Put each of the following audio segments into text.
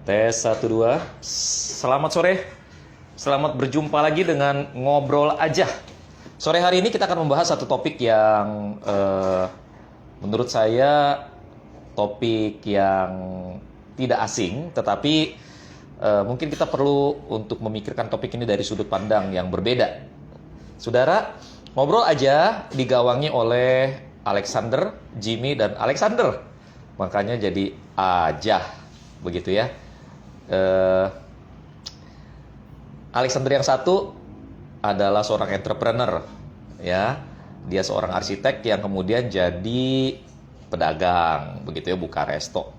Tes 1 2. Selamat sore. Selamat berjumpa lagi dengan Ngobrol Aja. Sore hari ini kita akan membahas satu topik yang menurut saya topik yang tidak asing, tetapi mungkin kita perlu untuk memikirkan topik ini dari sudut pandang yang berbeda. Saudara, Ngobrol Aja digawangi oleh Alexander, Jimmy, dan Alexander. Makanya jadi Aja, begitu ya. Alexander yang satu adalah seorang entrepreneur, ya. Dia seorang arsitek yang kemudian jadi pedagang, begitu ya, buka resto.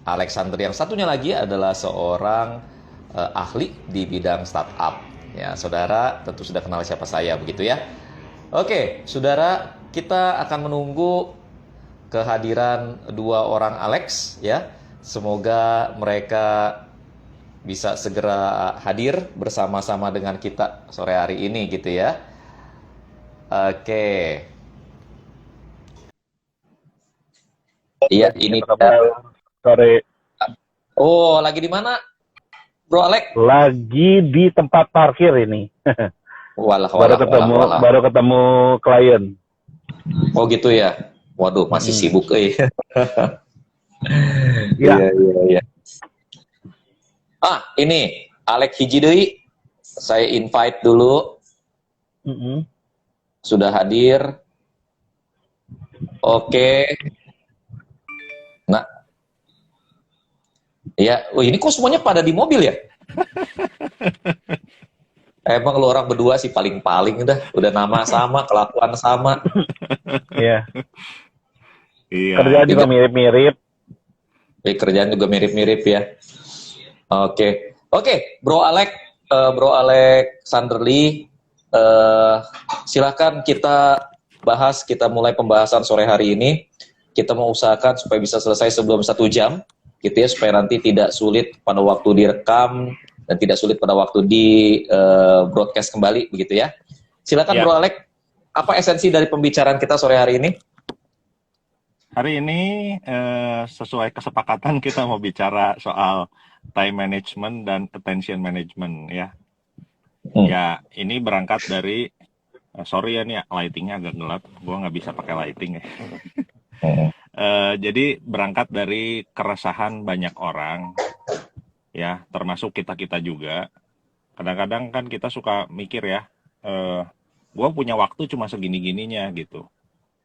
Alexander yang satunya lagi adalah seorang ahli di bidang startup. Ya, saudara tentu sudah kenal siapa saya, begitu ya. Oke, saudara, kita akan menunggu kehadiran dua orang Alex, ya. Semoga mereka bisa segera hadir bersama-sama dengan kita sore hari ini, gitu ya. Oke. Iya, ini dia. Sore. Oh, lagi di mana, Bro Alex? Lagi di tempat parkir ini. Walah, baru walah, ketemu walah, walah. baru ketemu klien. Oh gitu ya. Waduh, masih sibuk ya. Ya. Iya. Ini Alex hiji deui. Saya invite dulu. Sudah hadir. Oke. Nah. Ya, ini kok semuanya pada di mobil ya? Emang lu orang berdua sih paling-paling udah nama sama, kelakuan sama. Iya. Iya. Kerjaan juga mirip-mirip. Kerjaan juga mirip-mirip ya. Oke, Bro Alex Sanderli, silakan kita mulai pembahasan sore hari ini. Kita mau usahakan supaya bisa selesai sebelum 1 jam, gitu ya, supaya nanti tidak sulit pada waktu direkam dan tidak sulit pada waktu di broadcast kembali, begitu ya. Silakan ya. Bro Alex, apa esensi dari pembicaraan kita sore hari ini? Hari ini sesuai kesepakatan kita mau bicara soal time management dan attention management ya. Ya, ini berangkat dari sorry ya nih lightingnya agak gelap, gua nggak bisa pakai lighting ya. Jadi berangkat dari keresahan banyak orang ya, termasuk kita juga. Kadang-kadang kan kita suka mikir ya, gua punya waktu cuma segini-gininya gitu.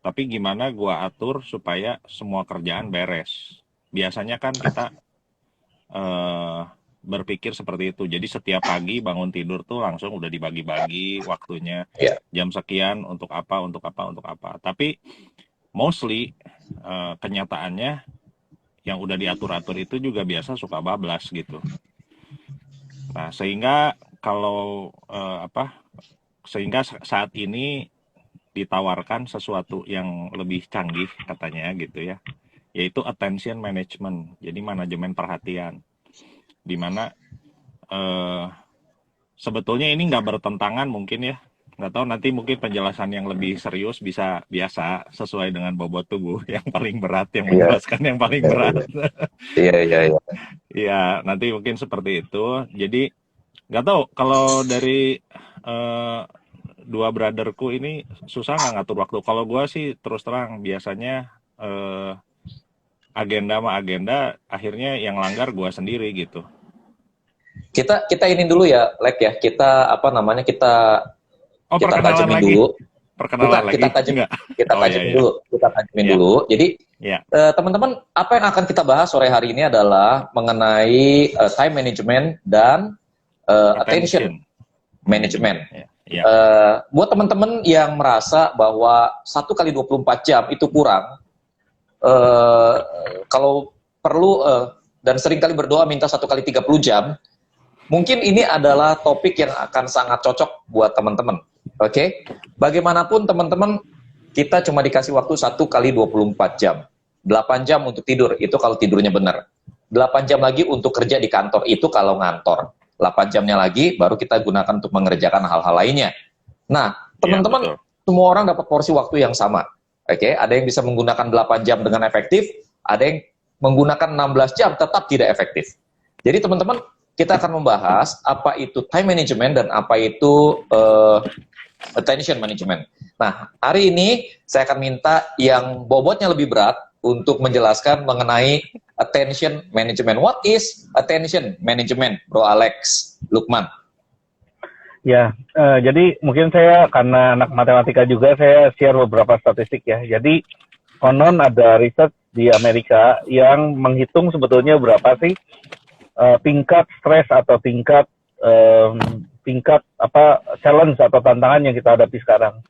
Tapi gimana gua atur supaya semua kerjaan beres. Biasanya kan kita berpikir seperti itu. Jadi setiap pagi bangun tidur tuh langsung udah dibagi-bagi waktunya. Jam sekian untuk apa. Tapi mostly kenyataannya yang udah diatur-atur itu juga biasa suka bablas gitu. Nah, sehingga sehingga saat ini ditawarkan sesuatu yang lebih canggih katanya gitu ya, yaitu attention management, jadi manajemen perhatian, dimana sebetulnya ini nggak bertentangan mungkin ya, nggak tahu nanti mungkin penjelasan yang lebih serius bisa biasa sesuai dengan bobot tubuh yang paling berat yang menjelaskan yang paling berat. Iya. Iya, nanti mungkin seperti itu. Jadi nggak tahu kalau dari dua brotherku ini susah nggak ngatur waktu. Kalau gue sih terus terang biasanya agenda akhirnya yang langgar gue sendiri gitu. Kita ini dulu ya, Lek ya. Kita tajemin lagi. dulu. Perkenalan lagi. Kita tajemin dulu. Jadi teman-teman, apa yang akan kita bahas sore hari ini adalah mengenai time management dan attention management. Buat teman-teman yang merasa bahwa 1 kali 24 jam itu kurang, kalau perlu dan seringkali berdoa minta 1 kali 30 jam, mungkin ini adalah topik yang akan sangat cocok buat teman-teman. Oke? Bagaimanapun teman-teman, kita cuma dikasih waktu 1 kali 24 jam. 8 jam untuk tidur, itu kalau tidurnya benar. 8 jam lagi untuk kerja di kantor, itu kalau ngantor. 8 jamnya lagi baru kita gunakan untuk mengerjakan hal-hal lainnya. Nah, teman-teman, semua orang dapat porsi waktu yang sama. Oke, ada yang bisa menggunakan 8 jam dengan efektif, ada yang menggunakan 16 jam tetap tidak efektif. Jadi teman-teman, kita akan membahas apa itu time management dan apa itu attention management. Nah, hari ini saya akan minta yang bobotnya lebih berat untuk menjelaskan mengenai attention management. What is attention management, Bro Alex Lukman? Ya, jadi mungkin saya karena anak matematika juga, saya share beberapa statistik ya. Jadi konon ada riset di Amerika yang menghitung sebetulnya berapa sih tingkat stres atau tingkat challenge atau tantangan yang kita hadapi sekarang.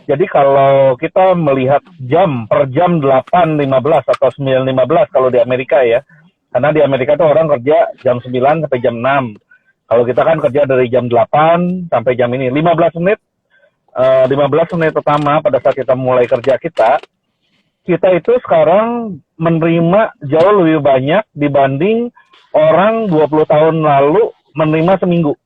Jadi kalau kita melihat jam per jam 8.15 atau 9.15 kalau di Amerika ya, karena di Amerika tuh orang kerja jam 9 sampai jam 6. Kalau kita kan kerja dari jam 8 sampai jam ini, 15 menit pertama pada saat kita mulai kerja kita itu sekarang menerima jauh lebih banyak dibanding orang 20 tahun lalu menerima seminggu.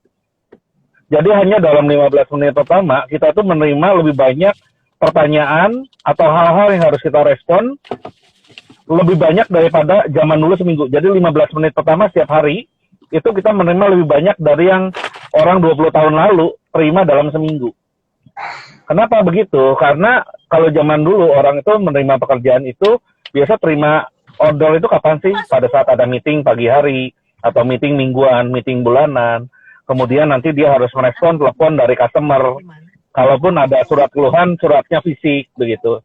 Jadi hanya dalam 15 menit pertama, kita tuh menerima lebih banyak pertanyaan atau hal-hal yang harus kita respon lebih banyak daripada zaman dulu seminggu. Jadi 15 menit pertama setiap hari, itu kita menerima lebih banyak dari yang orang 20 tahun lalu terima dalam seminggu. Kenapa begitu? Karena kalau zaman dulu orang itu menerima pekerjaan itu biasa terima order itu kapan sih? Pada saat ada meeting pagi hari, atau meeting mingguan, meeting bulanan. Kemudian nanti dia harus merespon telepon dari customer. Kalaupun ada surat keluhan, suratnya fisik, begitu.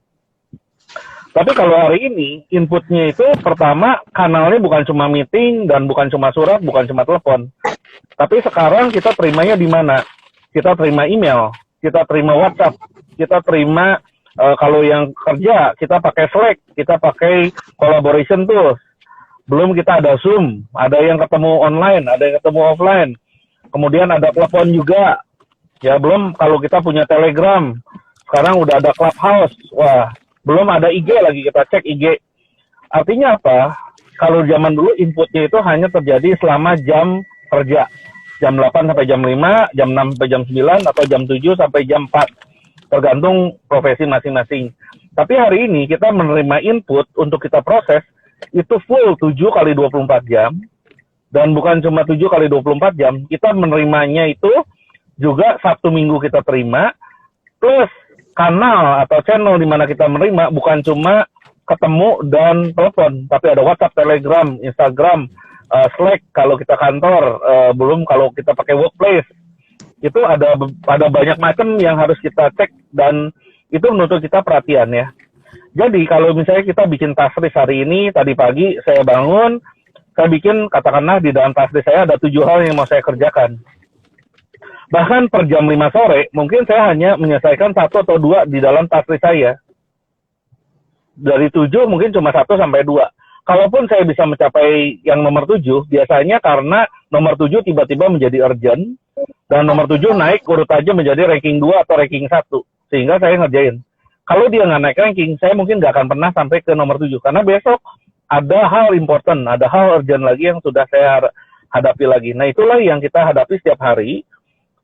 Tapi kalau hari ini, inputnya itu pertama, kanalnya bukan cuma meeting, dan bukan cuma surat, bukan cuma telepon. Tapi sekarang kita terimanya di mana? Kita terima email, kita terima WhatsApp, kita terima, kalau yang kerja, kita pakai Slack, kita pakai collaboration tools. Belum kita ada Zoom, ada yang ketemu online, ada yang ketemu offline. Kemudian ada telepon juga. Ya, belum kalau kita punya Telegram. Sekarang udah ada Clubhouse. Wah, belum ada IG lagi, kita cek IG. Artinya apa? Kalau zaman dulu inputnya itu hanya terjadi selama jam kerja. Jam 8 sampai jam 5, jam 6 sampai jam 9, atau jam 7 sampai jam 4. Tergantung profesi masing-masing. Tapi hari ini kita menerima input untuk kita proses, itu full 7 kali 24 jam. Dan bukan cuma 7 kali 24 jam, kita menerimanya itu juga Sabtu Minggu kita terima, plus kanal atau channel di mana kita menerima bukan cuma ketemu dan telepon, tapi ada WhatsApp, Telegram, Instagram, Slack kalau kita kantor, belum kalau kita pakai workplace. Itu ada banyak macam yang harus kita cek dan itu menuntut kita perhatian ya. Jadi kalau misalnya kita bikin task list hari ini, tadi pagi saya bangun, saya bikin katakanlah di dalam task list saya ada 7 hal yang mau saya kerjakan. Bahkan per jam 5 sore, mungkin saya hanya menyelesaikan 1 atau 2 di dalam task list saya. Dari 7 mungkin cuma 1 sampai 2. Kalaupun saya bisa mencapai yang nomor 7, biasanya karena nomor 7 tiba-tiba menjadi urgent, dan nomor 7 naik urutannya menjadi ranking 2 atau ranking 1. Sehingga saya ngerjain. Kalau dia nggak naik ranking, saya mungkin nggak akan pernah sampai ke nomor 7. Karena besok ada hal important, ada hal urgent lagi yang sudah saya hadapi lagi. Nah, itulah yang kita hadapi setiap hari.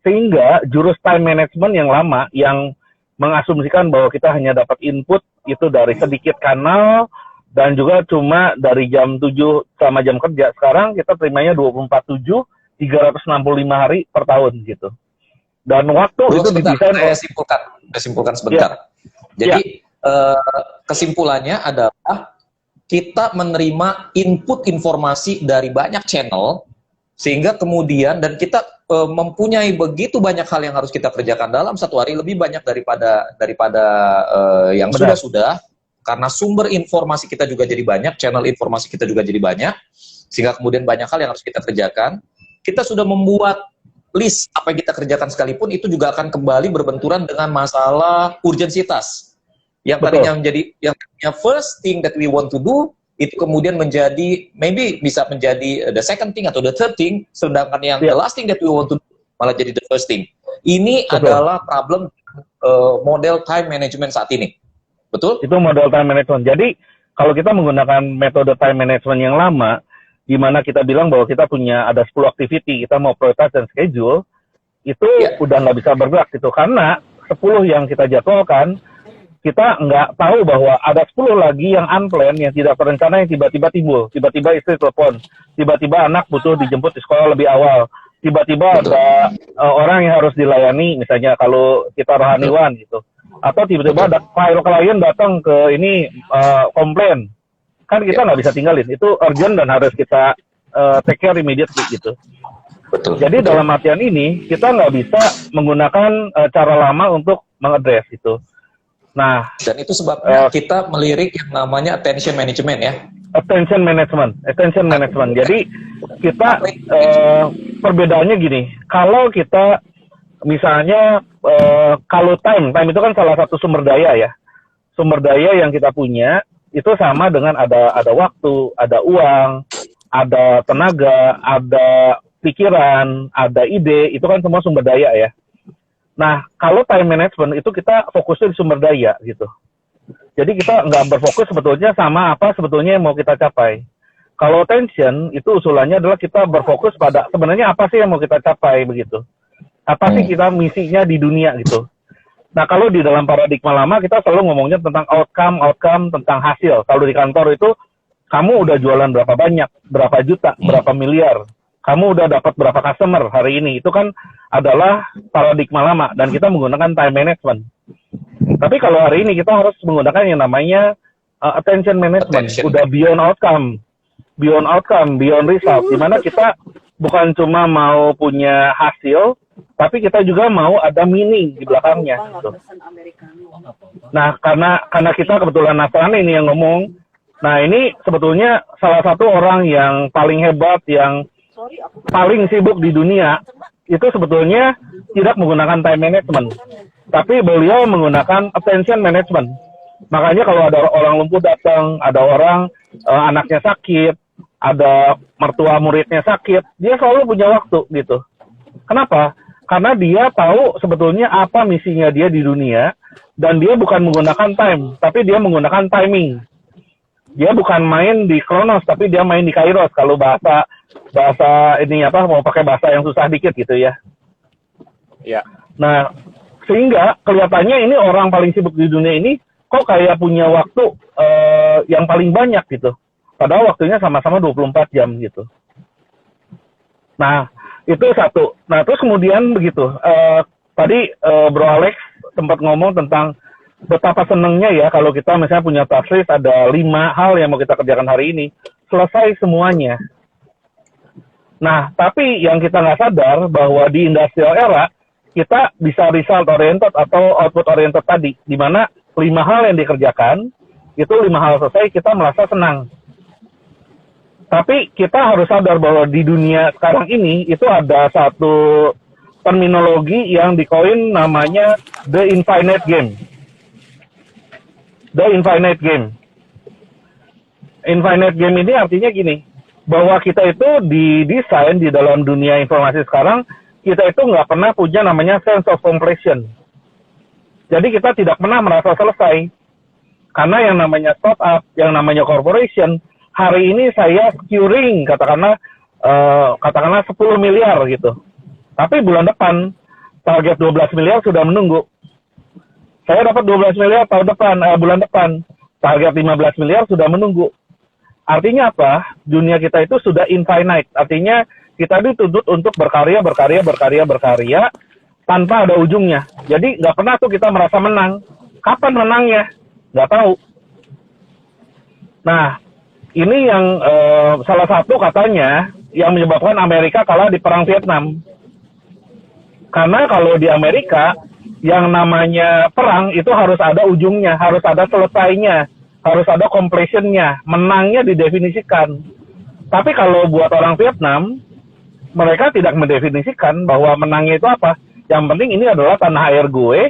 Sehingga jurus time management yang lama, yang mengasumsikan bahwa kita hanya dapat input itu dari sedikit kanal, dan juga cuma dari jam 7 sama jam kerja. Sekarang kita terimanya 24/7, 365 hari per tahun gitu. Dan waktu Bro, itu didesain. Saya simpulkan sebentar. Jadi kesimpulannya adalah kita menerima input informasi dari banyak channel, sehingga kemudian dan kita mempunyai begitu banyak hal yang harus kita kerjakan dalam satu hari, lebih banyak daripada yang sudah-sudah, karena sumber informasi kita juga jadi banyak, channel informasi kita juga jadi banyak, sehingga kemudian banyak hal yang harus kita kerjakan. Kita sudah membuat list apa yang kita kerjakan sekalipun, itu juga akan kembali berbenturan dengan masalah urgensitas. Yang tadinya menjadi yang first thing that we want to do, itu kemudian menjadi, maybe bisa menjadi the second thing atau the third thing, sedangkan yang the last thing that we want to do malah jadi the first thing. Ini adalah problem model time management saat ini. Betul? Itu model time management. Jadi, kalau kita menggunakan metode time management yang lama, di mana kita bilang bahwa kita punya ada 10 activity, kita mau prioritas dan schedule, itu udah nggak bisa bergerak gitu. Karena 10 yang kita jadwalkan, kita nggak tahu bahwa ada 10 lagi yang unplanned, yang tidak terencana, yang tiba-tiba timbul. Tiba-tiba istri telepon, tiba-tiba anak butuh dijemput di sekolah lebih awal, tiba-tiba ada orang yang harus dilayani, misalnya kalau kita rohaniwan gitu. Atau tiba-tiba ada klien datang ke ini komplain. Kan kita nggak bisa tinggalin, itu urgent dan harus kita take care immediately gitu. Betul. Jadi dalam artian ini, kita nggak bisa menggunakan cara lama untuk mengadres itu. Nah, Dan itu sebabnya kita melirik yang namanya attention management ya. attention management. Jadi kita perbedaannya gini, kalau kita misalnya kalau time itu kan salah satu sumber daya ya. Sumber daya yang kita punya itu sama dengan ada waktu, ada uang, ada tenaga, ada pikiran, ada ide, itu kan semua sumber daya ya. Nah, kalau time management itu kita fokusnya di sumber daya gitu. Jadi kita nggak berfokus sebetulnya sama apa sebetulnya yang mau kita capai. Kalau attention itu usulannya adalah kita berfokus pada sebenarnya apa sih yang mau kita capai begitu. Apa sih kita misinya di dunia gitu. Nah, kalau di dalam paradigma lama kita selalu ngomongnya tentang outcome, tentang hasil. Kalau di kantor itu kamu udah jualan berapa banyak, berapa juta, berapa miliar. Kamu udah dapat berapa customer hari ini. Itu kan adalah paradigma lama dan kita menggunakan time management. Tapi kalau hari ini kita harus menggunakan yang namanya attention management. Udah beyond outcome, beyond result. Dimana kita bukan cuma mau punya hasil, tapi kita juga mau ada meaning di belakangnya. Gitu. Nah, karena kita kebetulan Nasrani ini yang ngomong. Nah, ini sebetulnya salah satu orang yang paling hebat, yang paling sibuk di dunia, itu sebetulnya tidak menggunakan time management. Tapi beliau menggunakan attention management. Makanya kalau ada orang lumpuh datang, ada orang anaknya sakit, ada mertua muridnya sakit, dia selalu punya waktu gitu. Kenapa? Karena dia tahu sebetulnya apa misinya dia di dunia, dan dia bukan menggunakan time, tapi dia menggunakan timing. Dia bukan main di Kronos, tapi dia main di Kairos. Kalau bahasa ini apa, mau pakai bahasa yang susah dikit gitu ya. Ya. Nah, sehingga kelihatannya ini orang paling sibuk di dunia ini kok kayak punya waktu yang paling banyak gitu. Padahal waktunya sama-sama 24 jam gitu. Nah, itu satu. Nah, terus kemudian begitu. Tadi Bro Alex sempat ngomong tentang betapa senangnya ya kalau kita misalnya punya task list, ada 5 hal yang mau kita kerjakan hari ini. Selesai semuanya. Nah, tapi yang kita nggak sadar bahwa di industrial era, kita bisa result oriented atau output oriented tadi. Di mana 5 hal yang dikerjakan, itu 5 hal selesai, kita merasa senang. Tapi kita harus sadar bahwa di dunia sekarang ini, itu ada satu terminologi yang dikoin namanya the infinite game. The infinite game. Infinite game ini artinya gini, bahwa kita itu didesain di dalam dunia informasi sekarang, kita itu nggak pernah punya namanya sense of completion. Jadi kita tidak pernah merasa selesai. Karena yang namanya startup, yang namanya corporation, hari ini saya securing katakanlah 10 miliar gitu. Tapi bulan depan target 12 miliar sudah menunggu. Saya dapat 12 miliar bulan depan. Target 15 miliar sudah menunggu. Artinya apa? Dunia kita itu sudah infinite. Artinya kita dituntut untuk berkarya tanpa ada ujungnya. Jadi nggak pernah tuh kita merasa menang. Kapan menangnya? Nggak tahu. Nah, ini yang salah satu katanya yang menyebabkan Amerika kalah di Perang Vietnam. Karena kalau di Amerika, yang namanya perang itu harus ada ujungnya, harus ada selesainya, harus ada completion-nya, menangnya didefinisikan. Tapi kalau buat orang Vietnam, mereka tidak mendefinisikan bahwa menangnya itu apa. Yang penting ini adalah tanah air gue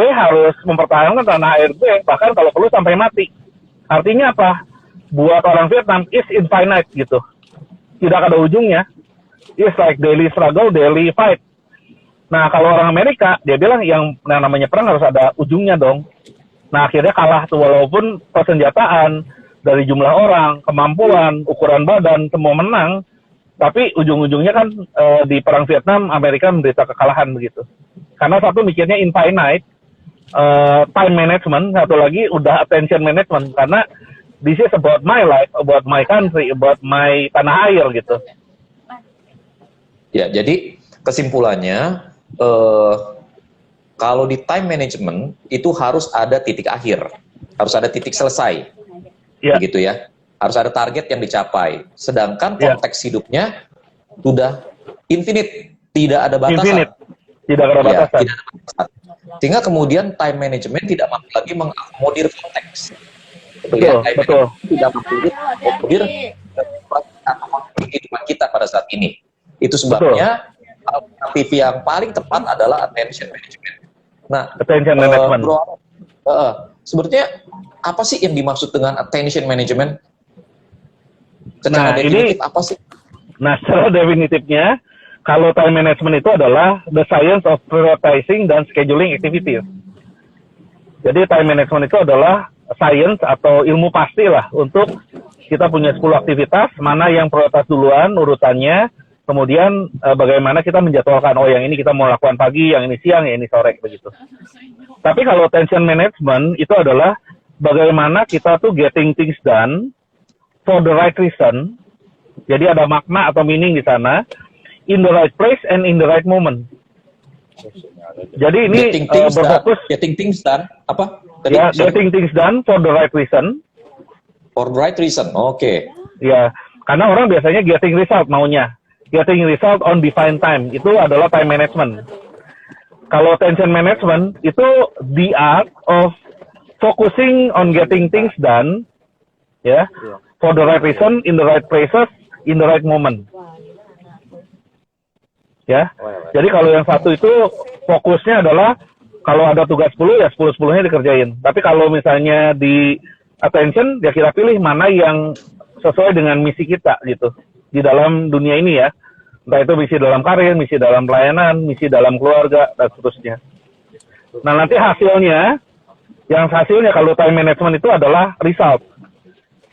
harus mempertahankan tanah air gue, bahkan kalau perlu sampai mati. Artinya apa? Buat orang Vietnam, is infinite gitu. Tidak ada ujungnya. It's like daily struggle, daily fight. Nah, kalau orang Amerika, dia bilang yang namanya perang harus ada ujungnya dong. Nah, akhirnya kalah tuh, walaupun persenjataan, dari jumlah orang, kemampuan, ukuran badan, semua menang. Tapi ujung-ujungnya kan di Perang Vietnam, Amerika menderita kekalahan begitu. Karena satu mikirnya infinite, time management, satu lagi udah attention management, karena this is about my life, about my country, about my tanah air gitu. Ya, jadi kesimpulannya kalau di time management itu harus ada titik akhir, harus ada titik selesai, Ya, begitu ya. Harus ada target yang dicapai. Sedangkan Ya. konteks hidupnya sudah infinite, tidak ada batasan. infinite, tidak ada Ya, batasan. tidak ada batasan. Sehingga kemudian time management tidak mampu lagi mengakomodir konteks. Betul ya? Time Betul. management tidak mampu mengakomodir kehidupan kita pada saat ini. Itu sebabnya alternatif yang paling tepat adalah attention management. Nah, Attention management. Bro, sebetulnya apa sih yang dimaksud dengan attention management? Secara Nah, definitif apa sih? Nah, secara definitifnya, kalau time management itu adalah the science of prioritizing dan scheduling activities. Jadi time management itu adalah science atau ilmu pasti lah untuk kita punya 10 aktivitas, mana yang prioritas duluan urutannya, kemudian bagaimana kita menjadwalkan, oh yang ini kita mau lakukan pagi, yang ini siang, yang ini sore, begitu. Tapi kalau attention management itu adalah bagaimana kita tuh getting things done for the right reason. Jadi ada makna atau meaning di sana, in the right place and in the right moment. Jadi ini getting things done, apa? Tadi, ya, getting things done for the right reason. For the right reason, oke. Ya, karena orang biasanya getting result maunya. Getting result on defined time, itu adalah time management. Kalau attention management, itu the art of focusing on getting things done, ya, for the right reason, in the right places, in the right moment. Ya, jadi kalau yang satu itu fokusnya adalah kalau ada tugas 10 ya 10-10-nya dikerjain. Tapi kalau misalnya di attention, ya kita pilih mana yang sesuai dengan misi kita gitu di dalam dunia ini ya. Entah itu misi dalam karir, misi dalam pelayanan, misi dalam keluarga dan seterusnya. Nah nanti hasilnya, kalau time management itu adalah result.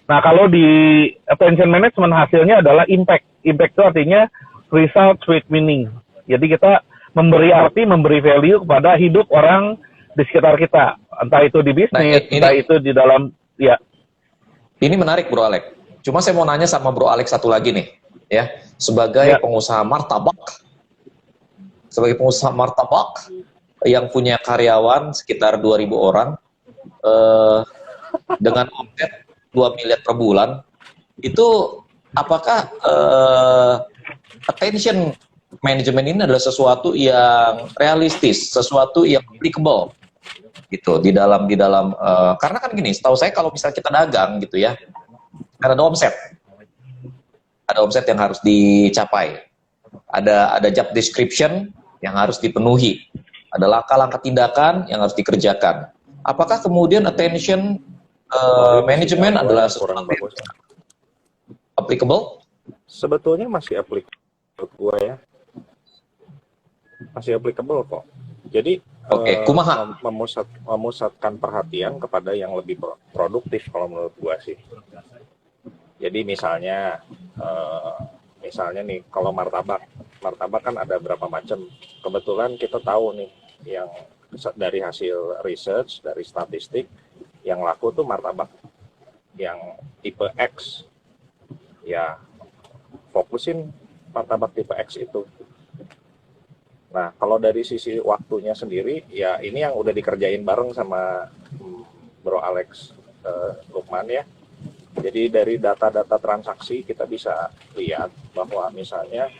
Nah kalau di attention management hasilnya adalah impact. Impact itu artinya result with meaning. Jadi kita memberi arti, memberi value kepada hidup orang di sekitar kita. Entah itu di bisnis, entah itu di dalam, ya. Ini menarik Bro Alex. Cuma saya mau nanya sama Bro Alex satu lagi nih. Ya, sebagai pengusaha martabak. Sebagai pengusaha martabak yang punya karyawan sekitar 2.000 orang, dengan omset 2 miliar per bulan, itu apakah attention management ini adalah sesuatu yang realistis, sesuatu yang applicable gitu di dalam karena kan gini, setahu saya kalau misalnya kita dagang gitu ya, karena ada omset yang harus dicapai, ada job description yang harus dipenuhi, ada langkah-langkah tindakan yang harus dikerjakan. Apakah kemudian attention management adalah sesuatu yang applicable? Sebetulnya masih applicable menurut gue ya. Masih applicable kok. Jadi kumaha memusatkan perhatian kepada yang lebih produktif kalau menurut gue sih. Jadi misalnya nih kalau martabak kan ada berapa macam. Kebetulan kita tahu nih yang dari hasil research, dari statistik yang laku tuh martabak yang tipe X. Ya fokusin martabak tipe X itu. Nah, kalau dari sisi waktunya sendiri, ya ini yang udah dikerjain bareng sama Bro Alex Lukman ya. Jadi dari data-data transaksi kita bisa lihat bahwa misalnya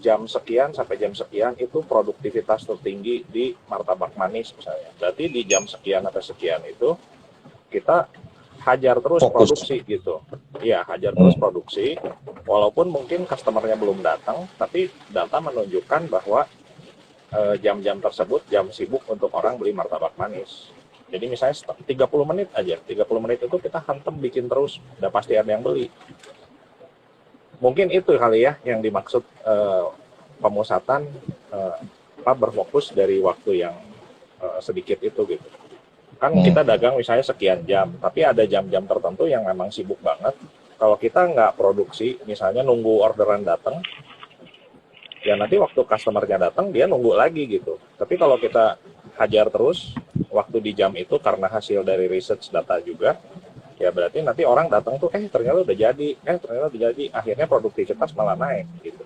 jam sekian sampai jam sekian itu produktivitas tertinggi di martabak manis misalnya. Berarti di jam sekian sampai sekian itu kita hajar terus produksi gitu. Iya, hajar terus produksi. Walaupun mungkin customernya belum datang, tapi data menunjukkan bahwa jam-jam tersebut jam sibuk untuk orang beli martabak manis. Jadi misalnya 30 menit aja, 30 menit itu kita hantem bikin terus, udah pasti ada yang beli. Mungkin itu kali ya yang dimaksud pemusatan berfokus dari waktu yang sedikit itu gitu. Kan kita dagang misalnya sekian jam, tapi ada jam-jam tertentu yang memang sibuk banget. Kalau kita nggak produksi, misalnya nunggu orderan datang, ya nanti waktu customernya datang dia nunggu lagi gitu. Tapi kalau kita hajar terus waktu di jam itu karena hasil dari research data juga, ya berarti nanti orang datang tuh ternyata udah jadi, akhirnya produktivitas malah naik gitu.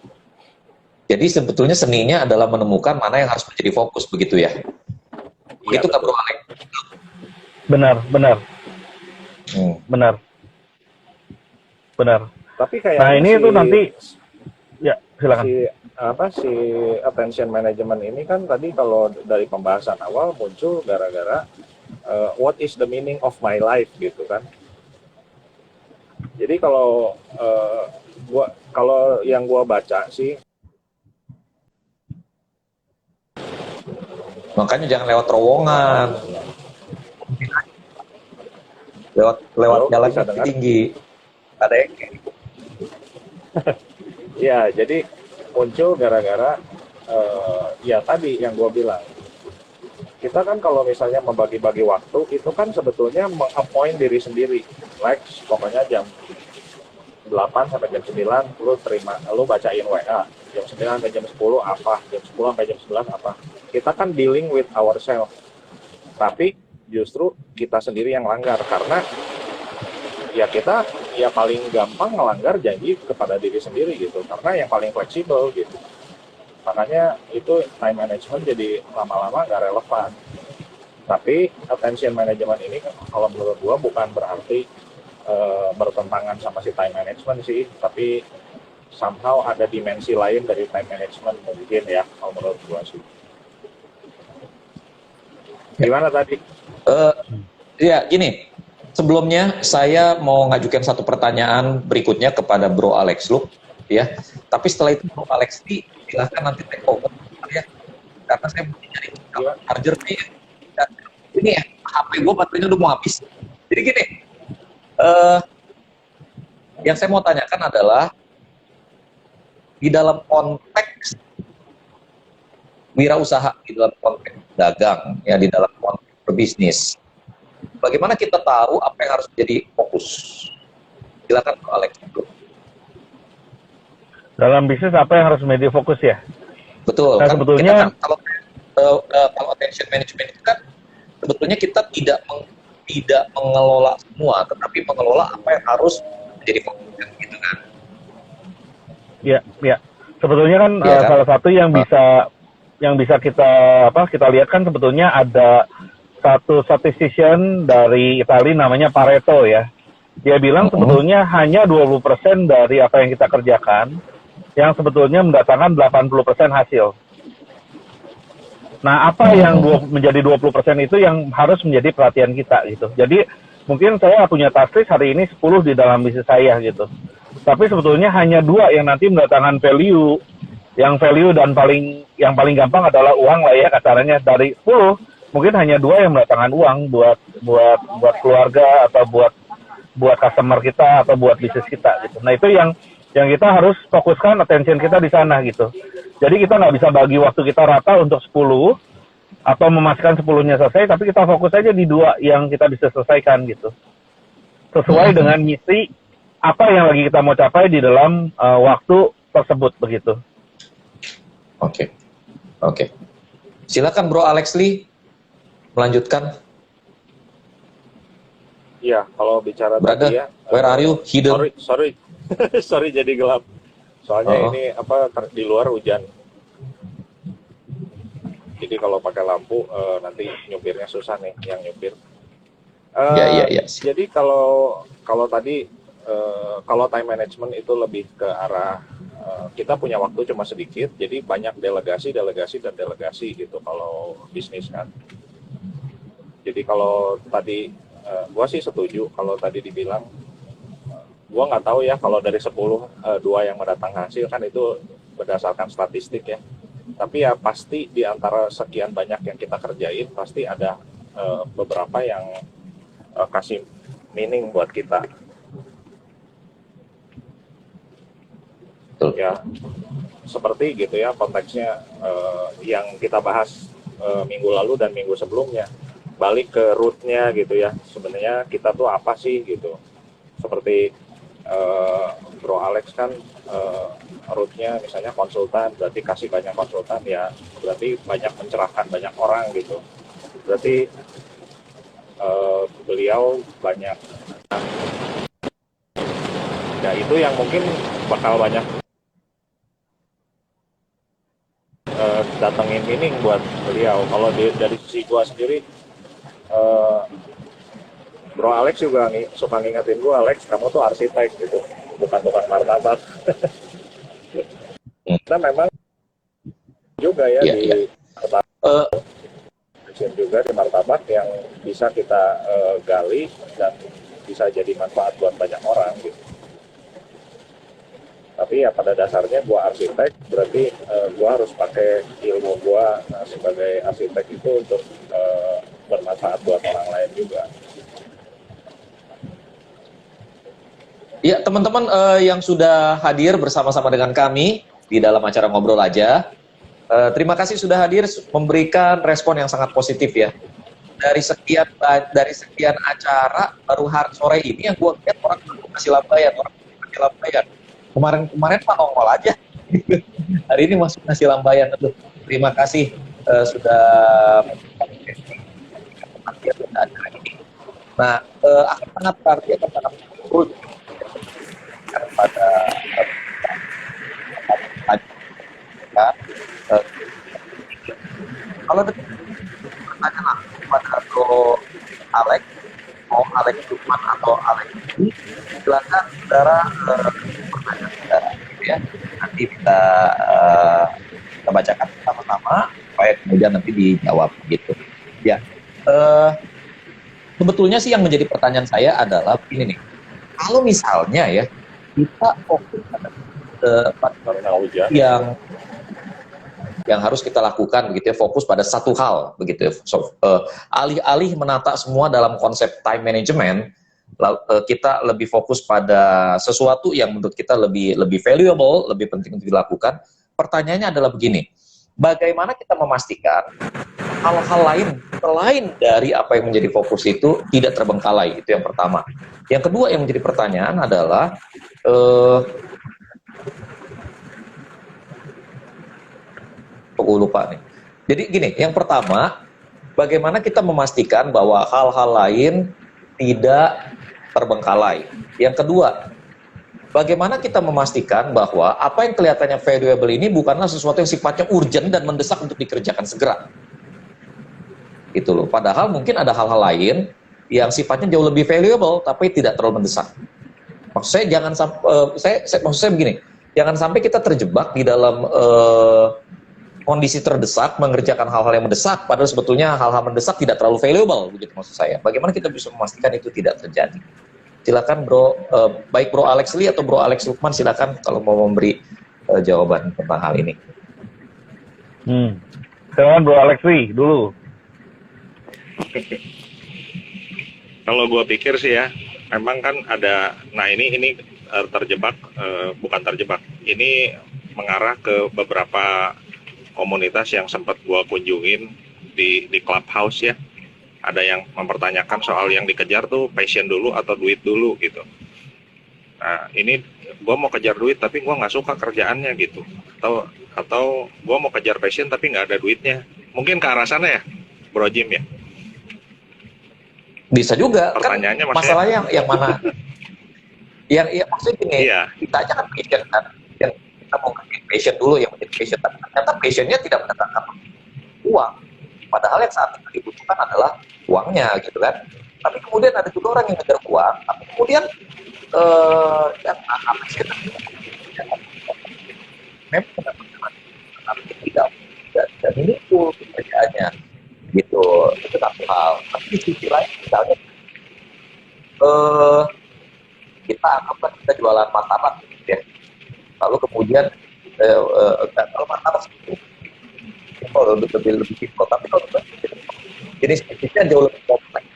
Jadi sebetulnya seninya adalah menemukan mana yang harus menjadi fokus, begitu ya? Iya, Begitu Kak betul. Bro Alex? Benar, benar, benar, benar. Tapi Nah kayaknya ini tuh nanti, ya silakan. si attention management ini kan tadi kalau dari pembahasan awal muncul gara-gara what is the meaning of my life gitu kan. Jadi kalau yang gua baca sih, Makanya jangan lewat terowongan, lewat Halo, jalan bisa yang dengar? tinggi. Ada yang Ya, jadi muncul gara-gara ya tadi yang gua bilang. Kita kan kalau misalnya membagi-bagi waktu itu kan sebetulnya meng-appoint diri sendiri. Like pokoknya jam 8 sampai jam 9 lu bacain WA. Jam 9 sampai jam 10 apa? Jam 10 sampai jam 11 apa? Kita kan dealing with ourselves. Tapi justru kita sendiri yang langgar karena ya kita ya paling gampang melanggar janji kepada diri sendiri gitu. Karena yang paling fleksibel gitu. Makanya itu time management jadi lama-lama nggak relevan. Tapi attention management ini kalau menurut gua bukan berarti bertentangan sama si time management sih, tapi somehow ada dimensi lain dari time management mungkin ya, kalau menurut gua sih. Gimana tadi? Ya, gini. Sebelumnya saya mau ngajukan satu pertanyaan berikutnya kepada Bro Alex Luke, ya. Tapi setelah itu Bro Alex silahkan nanti take over ya. Karena saya mau nyari charger nih. Dan ini ya, HP gue baterainya udah mau habis. Jadi gini, yang saya mau tanyakan adalah di dalam konteks wirausaha, di dalam konteks dagang, ya di dalam konteks berbisnis, bagaimana kita tahu apa yang harus menjadi fokus? Silakan Pak Alex. Dalam bisnis apa yang harus menjadi fokus ya? Betul. Nah, Kan sebetulnya kita kan kalau attention management itu kan sebetulnya kita tidak mengelola semua, tetapi mengelola apa yang harus menjadi fokus, gitu kan? ya, ya. Sebetulnya kan Iya kan? salah satu yang bisa kita lihat kan sebetulnya ada satu statistician dari Italia namanya Pareto ya. Dia bilang sebetulnya hanya 20% dari apa yang kita kerjakan yang sebetulnya mendatangkan 80% hasil. Nah, apa yang menjadi 20% itu yang harus menjadi perhatian kita gitu. Jadi, mungkin saya punya task list hari ini 10 di dalam bisnis saya gitu. Tapi sebetulnya hanya 2 yang nanti mendatangkan value. Yang value dan yang paling gampang adalah uang lah ya kasarnya. Dari 10, mungkin hanya 2 yang mendatangkan uang buat keluarga atau buat customer kita atau buat bisnis kita gitu. Nah, itu yang kita harus fokuskan attention kita di sana gitu. Jadi kita nggak bisa bagi waktu kita rata untuk 10 atau memastikan 10-nya selesai, tapi kita fokus aja di 2 yang kita bisa selesaikan gitu. Sesuai dengan misi apa yang lagi kita mau capai di dalam waktu tersebut begitu. Oke. Silakan Bro Alex Lee melanjutkan. Iya, kalau bicara Brother, tadi ya. where are you? Hidden. Sorry. Sorry jadi gelap. Soalnya ini di luar hujan. Jadi kalau pakai lampu nanti nyupirnya susah nih yang nyupir. Iya. Jadi kalau tadi kalau time management itu lebih ke arah kita punya waktu cuma sedikit, jadi banyak delegasi gitu kalau bisnis kan. Jadi kalau tadi gua sih setuju kalau tadi dibilang, gua nggak tahu ya kalau dari 10 2 yang mendatangkan hasil kan itu berdasarkan statistik ya. Tapi ya pasti di antara sekian banyak yang kita kerjain pasti ada beberapa yang kasih meaning buat kita. Betul. Ya seperti gitu ya konteksnya yang kita bahas minggu lalu dan minggu sebelumnya, balik ke root-nya gitu ya, sebenarnya kita tuh apa sih gitu. Seperti Bro Alex kan root-nya misalnya konsultan, berarti kasih banyak konsultan ya berarti banyak mencerahkan banyak orang gitu. berarti beliau banyak, ya itu yang mungkin bakal banyak datengin ini buat beliau. Kalau dari sisi gua sendiri, Bro Alex juga suka ngingetin gua, Alex kamu tuh arsitek gitu, bukan tukang martabak. Karena memang juga ya Iya, di iya. Eh, juga di martabak yang bisa kita gali dan bisa jadi manfaat buat banyak orang gitu. Tapi ya pada dasarnya gua arsitek, berarti gua harus pakai ilmu gua sebagai arsitek itu untuk bermanfaat buat orang lain juga. Ya, teman-teman yang sudah hadir bersama-sama dengan kami di dalam acara Ngobrol Aja. Terima kasih sudah hadir, memberikan respon yang sangat positif ya. Dari sekian acara baru hari sore ini yang gue lihat orang masih lambayan, Kemarin Pak nongol aja. Hari ini masuk ngasih lambayan. Aduh, terima kasih sudah acara ini. Nah, akan sangat berarti, akan sangat betul pada kalau ada pertanyaan langsung pada Bro Alex, mau Alex Lukman atau Alex ini, silakan saudara pertanyaan saudara, gitu ya. Nanti kita bacakan sama-sama supaya kemudian nanti dijawab gitu. Ya, sebetulnya sih yang menjadi pertanyaan saya adalah ini nih, kalau misalnya ya kita fokus pada yang harus kita lakukan begitu ya, fokus pada satu hal begitu ya. Alih-alih menata semua dalam konsep time management, kita lebih fokus pada sesuatu yang menurut kita lebih valuable, lebih penting untuk dilakukan. Pertanyaannya adalah begini, bagaimana kita memastikan hal-hal lain selain dari apa yang menjadi fokus itu tidak terbengkalai? Itu yang pertama. Yang kedua yang menjadi pertanyaan adalah aku lupa nih. Jadi gini, yang pertama, bagaimana kita memastikan bahwa hal-hal lain tidak terbengkalai. Yang kedua, bagaimana kita memastikan bahwa apa yang kelihatannya valuable ini bukanlah sesuatu yang sifatnya urgent dan mendesak untuk dikerjakan segera. Itu loh. Padahal mungkin ada hal-hal lain yang sifatnya jauh lebih valuable tapi tidak terlalu mendesak. Maksud saya jangan maksud saya begini, jangan sampai kita terjebak di dalam kondisi terdesak mengerjakan hal-hal yang mendesak, padahal sebetulnya hal-hal mendesak tidak terlalu valuable, begitu maksud saya. Bagaimana kita bisa memastikan itu tidak terjadi? Silakan Bro, baik Bro Alex Lee atau Bro Alex Lukman, silakan kalau mau memberi jawaban tentang hal ini. Silakan Bro Alex Lee dulu. Kalau gue pikir sih ya, memang kan ada, nah ini terjebak, bukan terjebak, ini mengarah ke beberapa komunitas yang sempat gue kunjungin di Clubhouse ya. Ada yang mempertanyakan soal yang dikejar tuh passion dulu atau duit dulu gitu. Nah ini gue mau kejar duit tapi gue nggak suka kerjaannya gitu. Atau gue mau kejar passion tapi nggak ada duitnya. Mungkin ke arah sana ya, Bro Jim ya. Bisa juga. Pertanyaannya kan masalahnya yang mana? yang maksudnya gini, iya. Kita aja kan passion kan. Yang kita mau ngerti passion dulu yang menjadi passion, tapi ternyata passionnya tidak mendatangkan uang. Padahal yang saat itu dibutuhkan adalah uangnya gitu kan. Tapi kemudian ada juga orang yang ngejar uang, tapi kemudian apa sih? Memang tapi tidak meaningful pekerjaannya gitu. Itu satu hal. Tapi di sisi lain misalnya kita anggapkan kita jualan martabak gitu ya. Lalu kemudian kalau martabak lebih simpel, tapi kalau jenis bisnisnya jauh lebih kompleks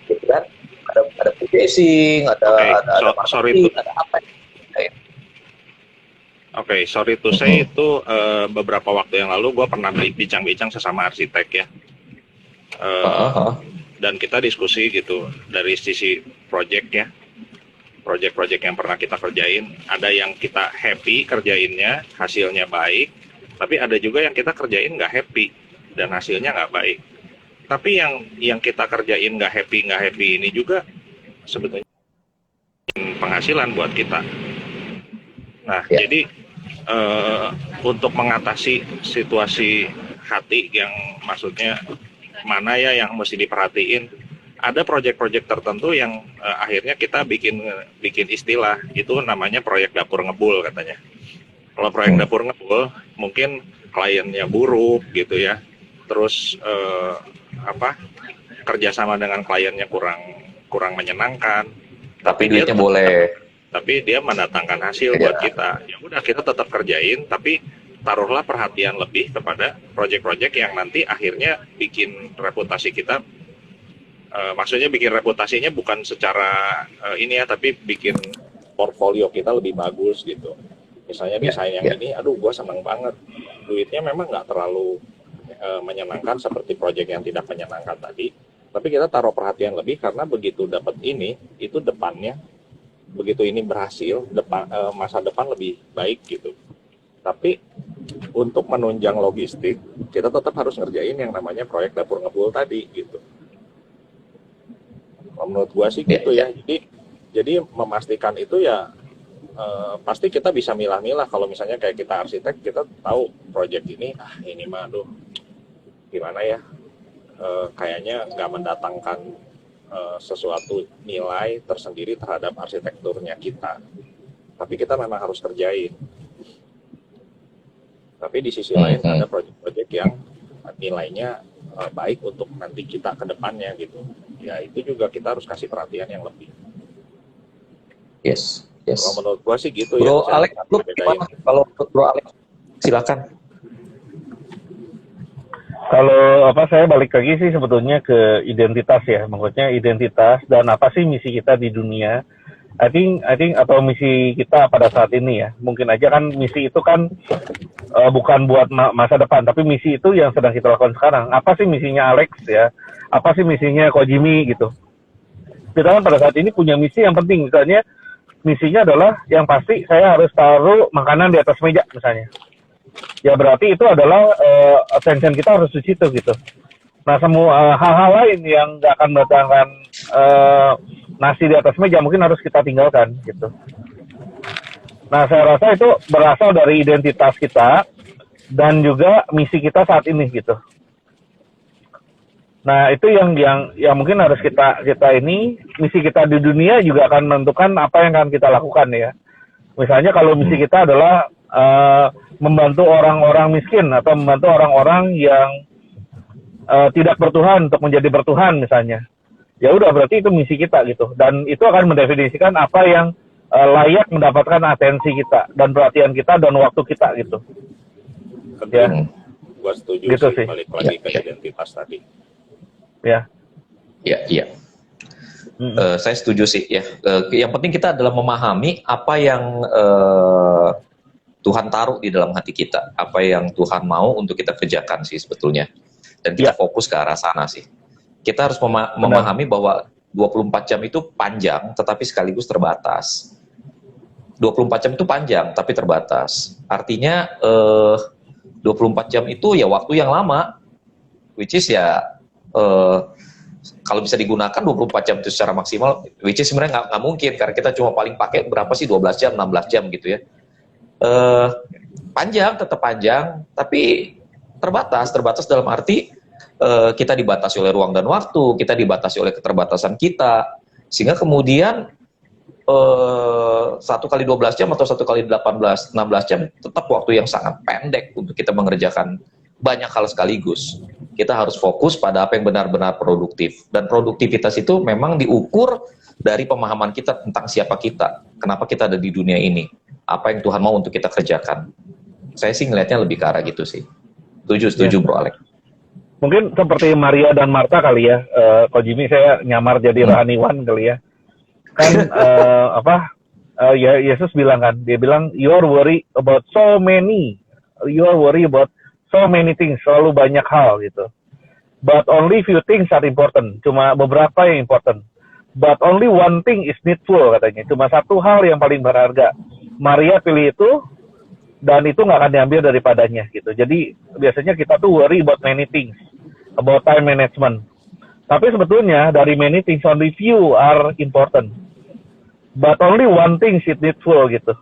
gitu kan. Ada purchasing, ada marketing, ada apa ya. Oke, sorry to say itu beberapa waktu yang lalu gue pernah bincang-bincang sesama arsitek ya. Dan kita diskusi gitu dari sisi project ya. Project-project yang pernah kita kerjain, ada yang kita happy kerjainnya, hasilnya baik, tapi ada juga yang kita kerjain nggak happy dan hasilnya nggak baik. Tapi yang kita kerjain nggak happy ini juga sebetulnya penghasilan buat kita. Nah, Ya. jadi untuk mengatasi situasi hati yang maksudnya mana ya yang mesti diperhatiin, ada proyek-proyek tertentu yang akhirnya kita bikin istilah itu namanya proyek dapur ngebul katanya. Kalau proyek dapur ngebul mungkin kliennya buruk gitu ya, terus kerjasama dengan kliennya kurang menyenangkan, Tapi dia duitnya tetap boleh. tapi dia mendatangkan hasil Iya. buat kita. Ya udah kita tetap kerjain, tapi taruhlah perhatian lebih kepada proyek-proyek yang nanti akhirnya bikin reputasi kita, maksudnya bikin reputasinya bukan secara ini ya, tapi bikin portfolio kita lebih bagus gitu. Misalnya Ya, desain yang ya. ini, aduh gue seneng banget. Duitnya memang nggak terlalu menyenangkan seperti proyek yang tidak menyenangkan tadi, tapi kita taruh perhatian lebih karena begitu dapat ini, itu depannya begitu ini berhasil, masa depan lebih baik gitu. Tapi untuk menunjang logistik, kita tetap harus ngerjain yang namanya proyek dapur ngebul tadi gitu. Menurut gua sih Ya, gitu ya. Jadi memastikan itu ya pasti kita bisa milah-milah. Kalau misalnya kayak kita arsitek, kita tahu proyek ini, ini mah aduh gimana ya, kayaknya nggak mendatangkan sesuatu nilai tersendiri terhadap arsitekturnya kita. Tapi kita memang harus kerjain. Tapi di sisi lain ada proyek-proyek yang nilainya baik untuk nanti kita ke depannya gitu. Ya itu juga kita harus kasih perhatian yang lebih. Yes. Kalau menurut gua sih gitu Bro ya. Alex, lu gimana? Kalau menurut Bro Alex, silakan. Kalau saya balik lagi sih sebetulnya ke identitas ya, maksudnya identitas dan apa sih misi kita di dunia. I think atau misi kita pada saat ini ya. Mungkin aja kan misi itu kan bukan buat masa depan, tapi misi itu yang sedang kita lakukan sekarang. Apa sih misinya Alex ya? Apa sih misinya Kojimi gitu? Kita kan pada saat ini punya misi yang penting, misalnya misinya adalah yang pasti saya harus taruh makanan di atas meja misalnya. Ya berarti itu adalah attention kita harus di situ gitu. Nah semua hal-hal lain yang nggak akan mendatangkan nasi di atas meja mungkin harus kita tinggalkan gitu. Nah saya rasa itu berasal dari identitas kita dan juga misi kita saat ini gitu. Nah itu yang mungkin harus kita ini, misi kita di dunia juga akan menentukan apa yang akan kita lakukan ya. Misalnya kalau misi kita adalah membantu orang-orang miskin atau membantu orang-orang yang tidak bertuhan untuk menjadi bertuhan misalnya. Ya udah berarti itu misi kita gitu. Dan itu akan mendefinisikan apa yang layak mendapatkan atensi kita dan perhatian kita dan waktu kita gitu. Ya. Gua setuju gitu sih, sih. balik lagi ke identitas tadi. Ya. Iya. Saya setuju sih ya. Yang penting kita adalah memahami apa yang Tuhan taruh di dalam hati kita, apa yang Tuhan mau untuk kita kerjakan sih sebetulnya. Dan kita fokus ke arah sana sih. Kita harus memahami bahwa 24 jam itu panjang, tetapi sekaligus terbatas. 24 jam itu panjang, tapi terbatas. Artinya 24 jam itu ya waktu yang lama, which is ya kalau bisa digunakan 24 jam itu secara maksimal, which is sebenarnya nggak mungkin, karena kita cuma paling pakai berapa sih, 12 jam, 16 jam gitu ya. Panjang, tetap panjang, tapi terbatas dalam arti kita dibatasi oleh ruang dan waktu, kita dibatasi oleh keterbatasan kita, sehingga kemudian 1 kali 12 jam atau 1 kali 16 jam tetap waktu yang sangat pendek untuk kita mengerjakan banyak hal sekaligus. Kita harus fokus pada apa yang benar-benar produktif, dan produktivitas itu memang diukur dari pemahaman kita tentang siapa kita, kenapa kita ada di dunia ini, apa yang Tuhan mau untuk kita kerjakan. Saya sih ngelihatnya lebih ke arah gitu sih. Setuju Bro Alex. Mungkin seperti Maria dan Martha kali ya, Kojimi saya nyamar jadi rohaniwan kali ya. Kan Yesus bilang kan, dia bilang you're worry about so many things, selalu banyak hal gitu. But only few things are important, cuma beberapa yang important. But only one thing is needful katanya, cuma satu hal yang paling berharga. Maria pilih itu, dan itu nggak akan diambil daripadanya gitu. Jadi biasanya kita tuh worry about many things. about time management. Tapi sebetulnya dari many things only few are important, but only one thing is needful gitu.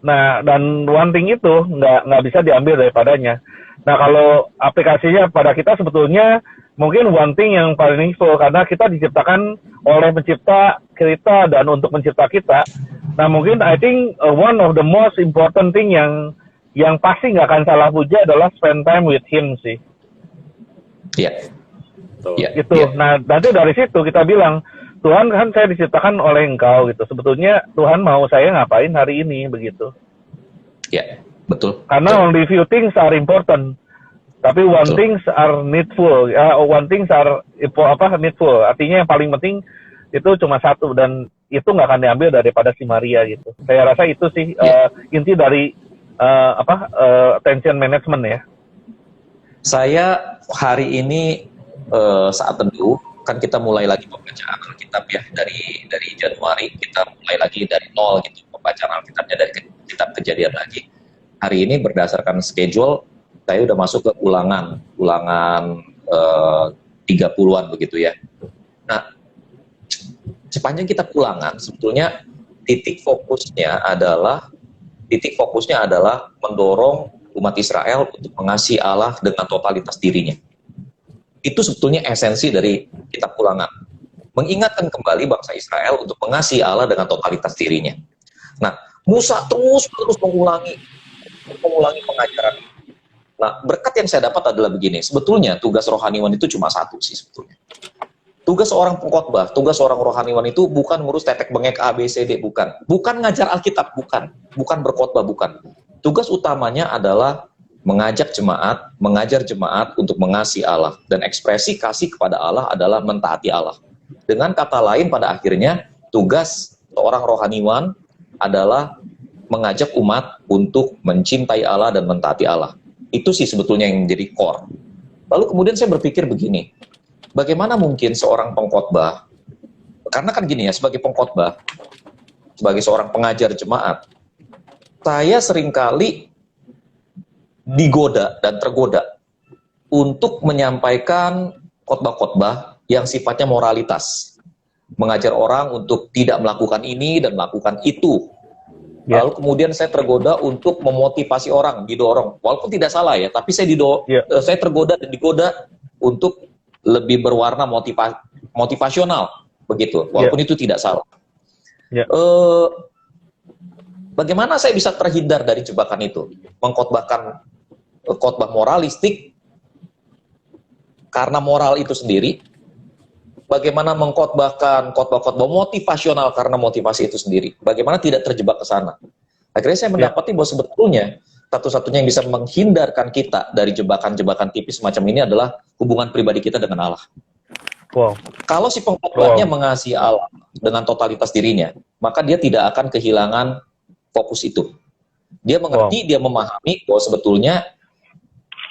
Nah, dan one thing itu nggak bisa diambil daripadanya. Nah, kalau aplikasinya pada kita sebetulnya mungkin one thing yang paling needful, karena kita diciptakan oleh pencipta kita dan untuk mencipta kita. Nah, mungkin I think one of the most important thing yang pasti nggak akan salah puja adalah spend time with him sih. Iya. Betul. Iya. Gitu. Iya. Nah, nanti dari situ kita bilang, Tuhan kan saya diciptakan oleh Engkau gitu. Sebetulnya Tuhan mau saya ngapain hari ini begitu. Iya. Betul. Karena Betul. only few things are important, tapi one Betul. things are needful. One things are needful. Artinya yang paling penting itu cuma satu, dan itu nggak akan diambil daripada si Maria gitu. Saya rasa itu sih inti dari attention management ya. Saya hari ini saat teduh kan kita mulai lagi pembacaan Alkitab ya, dari Januari kita mulai lagi dari nol gitu pembacaan Alkitabnya, dari kitab Kejadian lagi. Hari ini berdasarkan schedule saya udah masuk ke ulangan 30-an begitu ya. Nah, sepanjang kita ulangan sebetulnya titik fokusnya adalah mendorong umat Israel untuk mengasihi Allah dengan totalitas dirinya. Itu sebetulnya esensi dari kitab Ulangan. Mengingatkan kembali bangsa Israel untuk mengasihi Allah dengan totalitas dirinya. Nah, Musa terus mengulangi pengajaran. Nah, berkat yang saya dapat adalah begini. Sebetulnya tugas rohaniwan itu cuma satu sih sebetulnya. Tugas seorang pengkhotbah, tugas seorang rohaniwan itu bukan ngurus tetek bengek A, B, C, D, bukan. Bukan ngajar Alkitab, bukan. Bukan berkhotbah, bukan. Tugas utamanya adalah mengajar jemaat untuk mengasihi Allah. Dan ekspresi kasih kepada Allah adalah mentaati Allah. Dengan kata lain, pada akhirnya, tugas seorang rohaniwan adalah mengajak umat untuk mencintai Allah dan mentaati Allah. Itu sih sebetulnya yang menjadi core. Lalu kemudian saya berpikir begini, bagaimana mungkin seorang pengkhotbah, karena kan gini ya, sebagai pengkhotbah, sebagai seorang pengajar jemaat, saya seringkali digoda dan tergoda untuk menyampaikan khotbah-khotbah yang sifatnya moralitas. Mengajar orang untuk tidak melakukan ini dan melakukan itu. Lalu kemudian saya tergoda untuk memotivasi orang, didorong. Walaupun tidak salah ya, tapi saya tergoda dan digoda untuk lebih berwarna motivasional. Begitu, walaupun itu tidak salah. Bagaimana saya bisa terhindar dari jebakan itu? Mengkhotbahkan khotbah moralistik karena moral itu sendiri. Bagaimana mengkhotbahkan khotbah-khotbah motivasional karena motivasi itu sendiri. Bagaimana tidak terjebak ke sana. Akhirnya saya mendapati bahwa sebetulnya satu-satunya yang bisa menghindarkan kita dari jebakan-jebakan tipis semacam ini adalah hubungan pribadi kita dengan Allah. Wow. Kalau si pengkhotbahnya mengasihi Allah dengan totalitas dirinya, maka dia tidak akan kehilangan fokus itu. Dia mengerti, dia memahami bahwa sebetulnya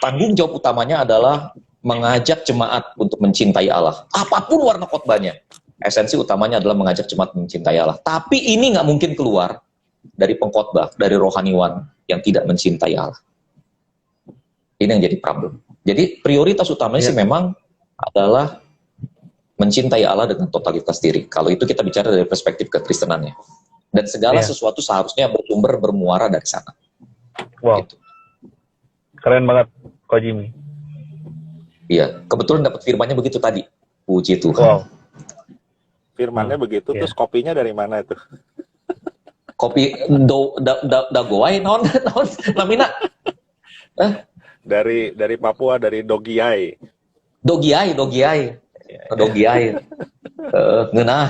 tanggung jawab utamanya adalah mengajak jemaat untuk mencintai Allah. Apapun warna khotbahnya, esensi utamanya adalah mengajak jemaat mencintai Allah. Tapi ini nggak mungkin keluar dari pengkhotbah, dari rohaniwan yang tidak mencintai Allah. Ini yang jadi problem. Jadi prioritas utamanya sih memang adalah mencintai Allah dengan totalitas diri. Kalau itu kita bicara dari perspektif kekristenannya. Dan segala sesuatu seharusnya bermuara dari sana. Wow. Gitu. Keren banget, Ko Jimmy. Iya, kebetulan dapat firmannya begitu tadi. Puji Tuhan. Wow. Firmannya begitu, terus kopinya dari mana itu? Kopi dagoai non namina. Dari Papua, dari Dogiai. Dogiai. Ngeunah.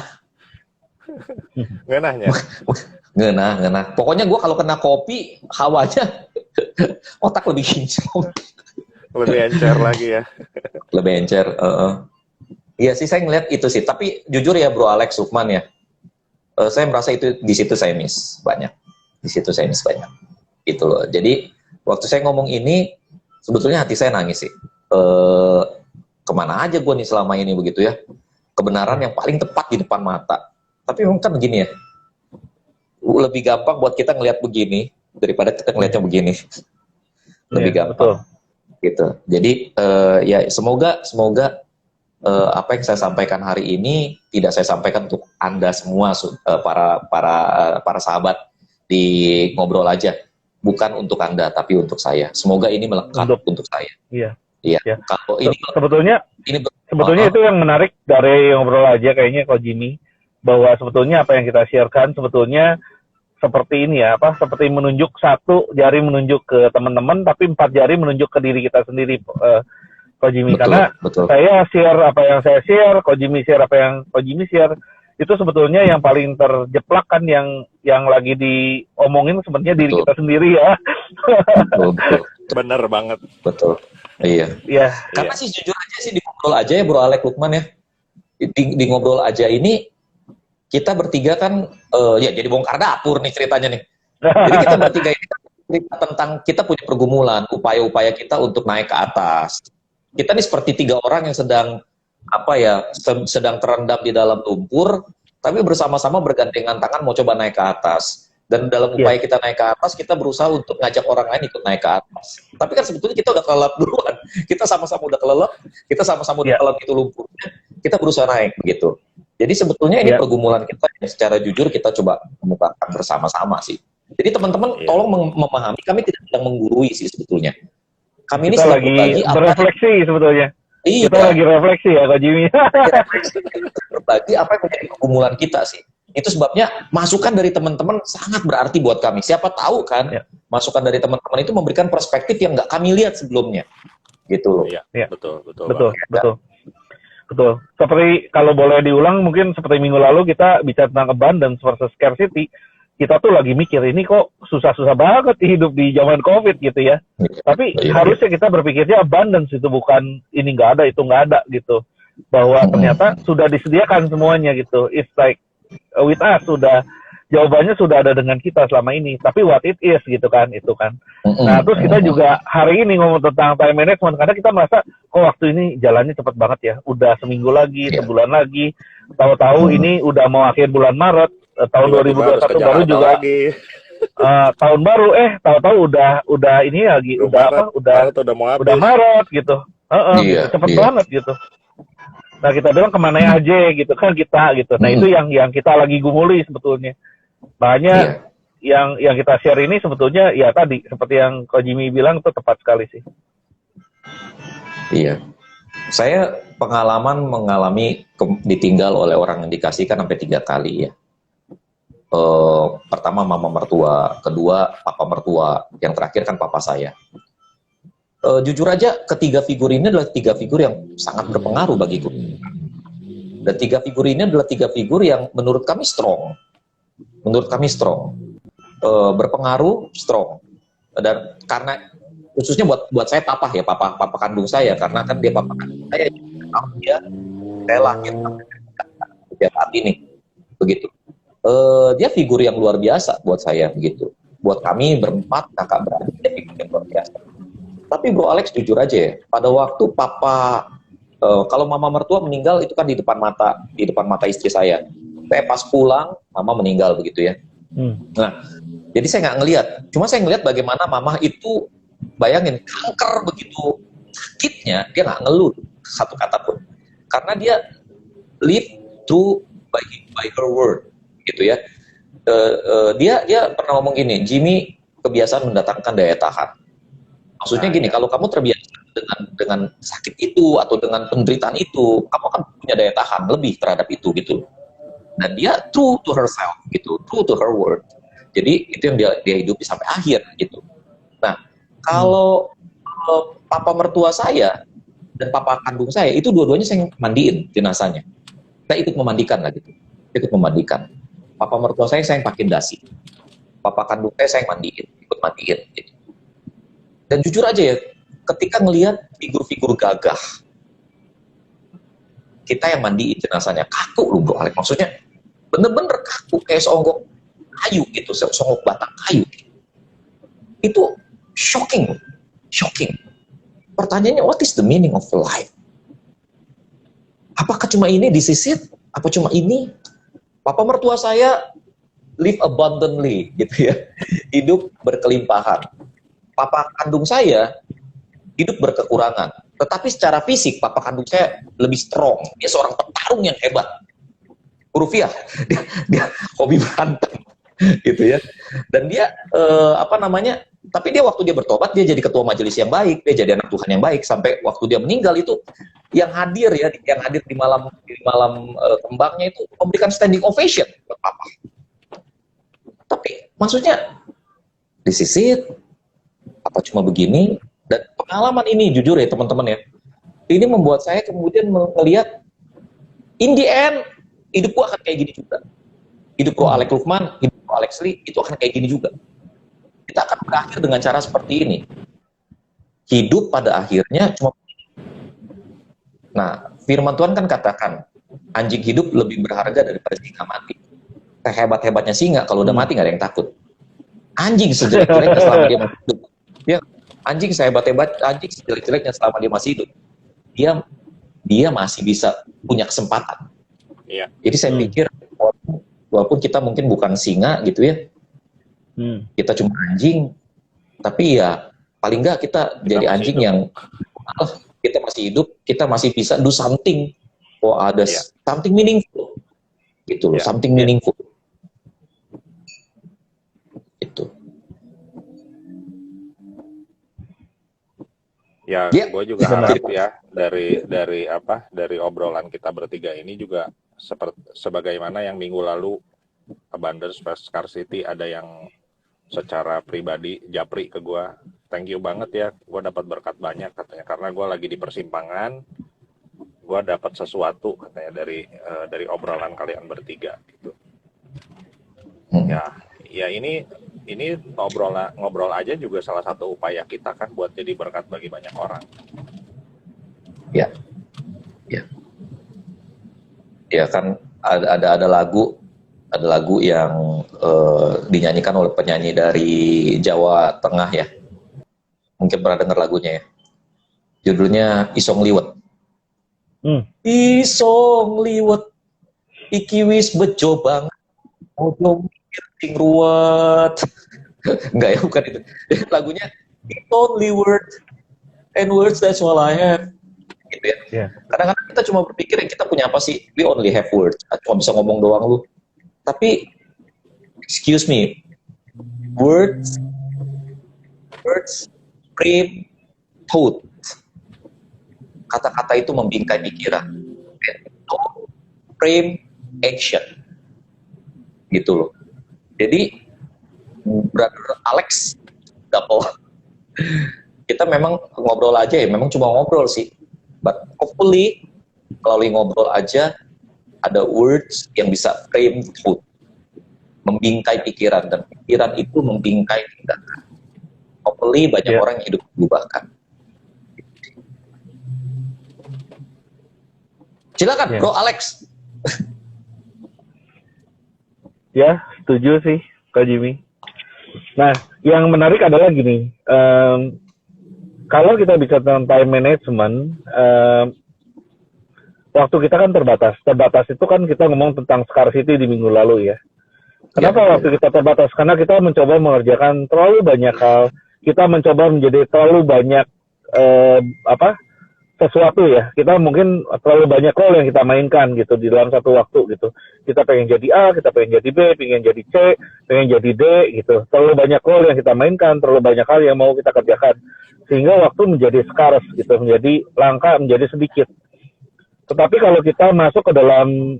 Ngeunah. Pokoknya gue kalau kena kopi, hawanya otak lebih kinclong. Lebih encer lagi ya. Lebih encer. Iya sih, saya ngeliat itu sih. Tapi jujur ya Bro Alex Sukman ya, saya merasa itu di situ saya miss banyak. Gitu loh. Jadi waktu saya ngomong ini, sebetulnya hati saya nangis sih. Kemana aja gue nih selama ini begitu ya? Kebenaran yang paling tepat di depan mata. Tapi memang kan begini ya. Lebih gampang buat kita ngelihat begini daripada kita ngelihatnya begini. Lebih gampang. Betul. gitu. Jadi ya semoga apa yang saya sampaikan hari ini tidak saya sampaikan untuk Anda semua para sahabat di ngobrol aja, bukan untuk Anda tapi untuk saya. Semoga ini melekat untuk saya. Iya. Iya. Ya. Kalau ini Sebetulnya itu yang menarik dari ngobrol aja kayaknya Ko Jimmy, bahwa sebetulnya apa yang kita sharekan sebetulnya seperti ini ya, seperti menunjuk satu jari menunjuk ke teman-teman, tapi 4 jari menunjuk ke diri kita sendiri, Ko Jimmy. Karena saya share apa yang saya share, Ko Jimmy share apa yang Ko Jimmy share, itu sebetulnya yang paling terjeplak kan yang lagi diomongin sebenarnya diri kita sendiri ya. Betul. Bener banget. Betul. Iya. Karena sih jujur aja sih di ngobrol aja ya Bro Alek Lukman ya. Di ngobrol aja ini kita bertiga kan ya jadi bongkar dapur nih ceritanya nih. Jadi kita bertiga ini cerita tentang kita punya pergumulan, upaya-upaya kita untuk naik ke atas. Kita nih seperti 3 orang yang sedang terendam di dalam lumpur, tapi bersama-sama bergandengan tangan mau coba naik ke atas. Dan dalam upaya kita naik ke atas, kita berusaha untuk ngajak orang lain ikut naik ke atas. Tapi kan sebetulnya kita udah kelelep duluan. Kita sama-sama udah kelelep, kita sama-sama udah kelelep itu lumpurnya, kita berusaha naik gitu. Jadi sebetulnya ini pergumulan kita yang secara jujur kita coba kemukakan bersama-sama sih. Jadi teman-teman tolong memahami, kami tidak sedang menggurui sih sebetulnya. Kami ini kita lagi berefleksi sebetulnya. Iya. Kita lagi refleksi ya Ko Jimmy. Berbagi apa yang menjadi pergumulan kita sih. Itu sebabnya masukan dari teman-teman sangat berarti buat kami. Siapa tahu kan masukan dari teman-teman itu memberikan perspektif yang nggak kami lihat sebelumnya. Gitu loh. Iya, betul. Seperti kalau boleh diulang, mungkin seperti minggu lalu kita bicara tentang abundance versus scarcity. Kita tuh lagi mikir ini kok susah-susah banget hidup di zaman COVID gitu ya. Tapi harusnya kita berpikirnya abundance, itu bukan ini nggak ada, itu nggak ada gitu. Bahwa ternyata sudah disediakan semuanya gitu. It's like with us, jawabannya sudah ada dengan kita selama ini. Tapi what it is gitu kan, itu kan. Nah terus kita juga hari ini ngomong tentang time management, karena kita merasa waktu ini jalannya cepat banget ya. Udah seminggu lagi, sebulan lagi. Tahu-tahu ini udah mau akhir bulan Maret. Tahun 2021 baru juga tahun baru tahu-tahu udah ini lagi udah Maret gitu. Cepet banget gitu. Nah kita bilang kemana aja gitu kan kita gitu. Nah itu yang kita lagi gumuli sebetulnya. Makanya yang kita share ini sebetulnya ya tadi seperti yang Ko Jimmy bilang itu tepat sekali sih. Iya. Saya mengalami ditinggal oleh orang yang dikasihkan sampai 3 kali ya. Pertama mama mertua, kedua papa mertua, yang terakhir kan papa saya. Jujur aja ketiga figur ini adalah 3 figur yang sangat berpengaruh bagiku. Dan 3 figur ini adalah 3 figur yang menurut kami strong. Berpengaruh, strong. Dan karena khususnya buat saya papa kandung saya, karena kan dia papa kandung saya, saya lahir sampai saat ini begitu. Dia figur yang luar biasa buat saya begitu. Buat kami berempat kakak beradik, dia figur yang luar biasa. Tapi Bro Alex jujur aja ya, pada waktu papa kalau mama mertua meninggal itu kan di depan mata istri saya. Saya pas pulang, mama meninggal begitu ya. Nah, jadi saya nggak ngelihat. Cuma saya ngelihat bagaimana mama itu, bayangin kanker begitu sakitnya, dia nggak ngeluh satu kata pun. Karena dia live through by her word. Gitu ya, dia pernah ngomong gini, Jimmy, kebiasaan mendatangkan daya tahan. Maksudnya gini, kalau kamu terbiasa dengan sakit itu atau dengan penderitaan itu, kamu akan punya daya tahan lebih terhadap itu gitu. Dan dia true to herself gitu, true to her word. Jadi itu yang dia hidupi sampai akhir gitu. Nah, kalau papa mertua saya dan papa kandung saya itu dua-duanya saya mandiin jenazahnya. Saya ikut memandikan lah gitu, ikut memandikan. Papa mertua saya yang pakai dasi. Papa kandung saya yang ikut mandiin. Gitu. Dan jujur aja ya, ketika ngelihat figur-figur gagah, kita yang mandiin jenazahnya, kaku loh Bro Alex. Maksudnya bener-bener kaku, kayak seonggok kayu gitu, seonggok batang kayu. Itu shocking. Pertanyaannya, what is the meaning of life? Apakah cuma ini disisit? Apa cuma ini? Papa mertua saya live abundantly gitu ya, hidup berkelimpahan. Papa kandung saya hidup berkekurangan. Tetapi secara fisik, papa kandung saya lebih strong. Dia seorang petarung yang hebat. Rufiah, dia hobi berantem, gitu ya. Dan dia tapi dia waktu dia bertobat, dia jadi ketua majelis yang baik, dia jadi anak Tuhan yang baik. Sampai waktu dia meninggal itu, yang hadir di malam kembangnya itu memberikan standing ovation buat papa. Tapi maksudnya disisit, apa cuma begini? Dan pengalaman ini jujur ya teman-teman ya, ini membuat saya kemudian melihat in the end hidup gua akan kayak gini juga. Hidup Bro Alex Lukman, hidup Bro Alex Lee itu akan kayak gini juga. Kita akan berakhir dengan cara seperti ini. Hidup pada akhirnya cuma. Nah, firman Tuhan kan katakan anjing hidup lebih berharga daripada singa mati. Sehebat-hebatnya singa kalau udah mati nggak ada yang takut. Anjing sejelek-jeleknya selama dia masih hidup. Ya, anjing sejelek-jeleknya selama dia masih hidup. Dia masih bisa punya kesempatan. Iya. Jadi saya pikir walaupun kita mungkin bukan singa gitu ya, kita cuma anjing, tapi ya paling nggak kita jadi anjing hidup. Yang kita masih hidup, kita masih bisa do something. Ada something meaningful, gitu loh, something meaningful. Itu. Ya, gue juga harap ya dari obrolan kita bertiga ini juga sebagaimana yang minggu lalu Abundance vs Scarcity ada yang secara pribadi japri ke gue, thank you banget ya, gue dapat berkat banyak katanya karena gue lagi di persimpangan, gue dapat sesuatu katanya dari obrolan kalian bertiga gitu. Ya ini ngobrol aja juga salah satu upaya kita kan buat jadi berkat bagi banyak orang. Ya kan ada lagu yang dinyanyikan oleh penyanyi dari Jawa Tengah ya. Mungkin pernah dengar lagunya ya. Judulnya Isong Liwet. Isong liwet iki wis bejo banget. Ojo mikir ting ruwet. Enggak ya, bukan itu. Lagunya It's only word and words that's all I have. Gitu ya. Yeah. Kadang-kadang kita cuma berpikir yang kita punya apa sih? We only have words. Cuma bisa ngomong doang lu. Tapi excuse me. Words frame thought. Kata-kata itu membingkai pikiran. Thought frame action. Gitu loh. Jadi Brother Alex double. Kita memang ngobrol aja ya, memang cuma ngobrol sih. But hopefully melalui ngobrol aja ada words yang bisa frame thought, membingkai pikiran, dan pikiran itu membingkai tindakan. Hopefully banyak orang yang hidup diubahkan. Silakan, Bro Alex. Ya, setuju sih, Kak Jimmy. Nah, yang menarik adalah gini, kalau kita bicara tentang time management, waktu kita kan terbatas. Terbatas itu kan kita ngomong tentang scarcity di minggu lalu ya. Kenapa waktu kita terbatas? Karena kita mencoba mengerjakan terlalu banyak hal. Kita mencoba menjadi terlalu banyak sesuatu ya. Kita mungkin terlalu banyak role yang kita mainkan gitu di dalam satu waktu gitu. Kita pengen jadi A, kita pengen jadi B, pengen jadi C, pengen jadi D gitu. Terlalu banyak role yang kita mainkan, terlalu banyak hal yang mau kita kerjakan. Sehingga waktu menjadi scarce gitu, menjadi langka, menjadi sedikit. Tetapi kalau kita masuk ke dalam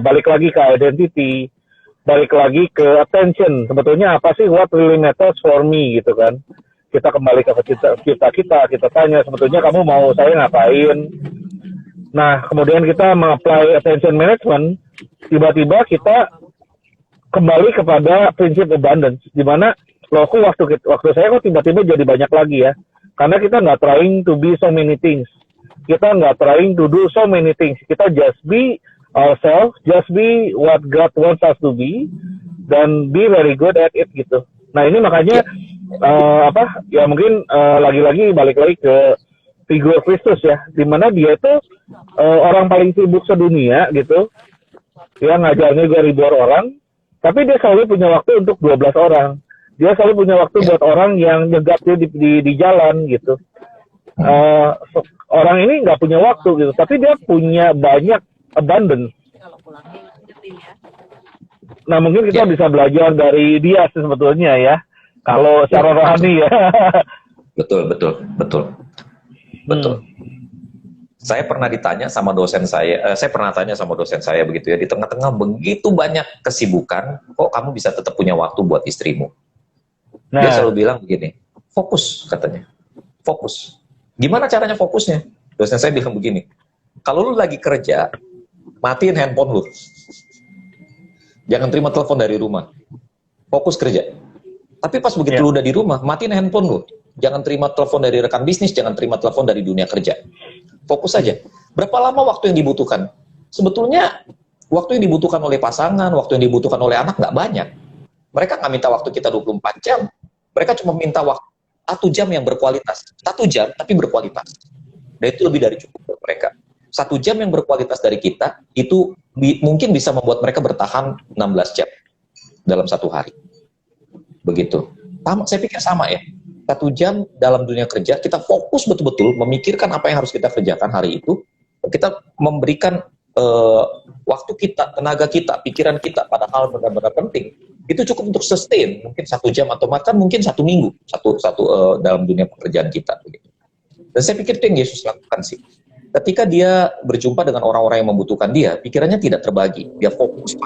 balik lagi ke identity, balik lagi ke attention, sebetulnya apa sih what really matters for me gitu kan? Kita kembali ke kita tanya sebetulnya kamu mau saya ngapain? Nah, kemudian kita mengapply attention management, tiba-tiba kita kembali kepada prinsip abundance, di mana loh kok waktu saya kok tiba-tiba jadi banyak lagi ya? Karena kita nggak trying to be so many things. Kita nggak trying to do so many things. Kita just be ourselves, just be what God wants us to be, dan be very good at it gitu. Nah ini makanya ya mungkin lagi-lagi balik lagi ke figur Kristus ya, dimana dia itu orang paling sibuk sedunia gitu, dia ngajarnya juga ribuan orang, tapi dia selalu punya waktu untuk 12 orang. Dia selalu punya waktu buat orang yang nyegat dia di jalan gitu. orang ini nggak punya waktu gitu, tapi dia punya banyak abundance. Nah mungkin kita bisa belajar dari dia sih sebetulnya ya, kalau secara rohani ya. Betul. Saya pernah ditanya sama dosen saya pernah tanya sama dosen saya begitu ya, di tengah-tengah begitu banyak kesibukan, kok kamu bisa tetap punya waktu buat istrimu? Dia selalu bilang begini, fokus katanya, fokus. Gimana caranya fokusnya? Dosen saya bilang begini, kalau lu lagi kerja, matiin handphone lu. Jangan terima telepon dari rumah. Fokus kerja. Tapi pas begitu lu udah di rumah, matiin handphone lu. Jangan terima telepon dari rekan bisnis, jangan terima telepon dari dunia kerja. Fokus saja. Berapa lama waktu yang dibutuhkan? Sebetulnya, waktu yang dibutuhkan oleh pasangan, waktu yang dibutuhkan oleh anak nggak banyak. Mereka nggak minta waktu kita 24 jam. Mereka cuma minta waktu 1 jam yang berkualitas. 1 jam, tapi berkualitas. Dan itu lebih dari cukup buat mereka. 1 jam yang berkualitas dari kita, itu mungkin bisa membuat mereka bertahan 16 jam dalam 1 hari. Begitu. Saya pikir sama ya. 1 jam dalam dunia kerja, kita fokus betul-betul memikirkan apa yang harus kita kerjakan hari itu. Kita memberikan waktu kita, tenaga kita, pikiran kita pada hal benar-benar penting. Itu cukup untuk sustain, mungkin 1 jam atau bahkan mungkin 1 minggu dalam dunia pekerjaan kita. Begitu. Dan saya pikir itu yang Yesus lakukan sih. Ketika dia berjumpa dengan orang-orang yang membutuhkan dia, pikirannya tidak terbagi. Dia fokus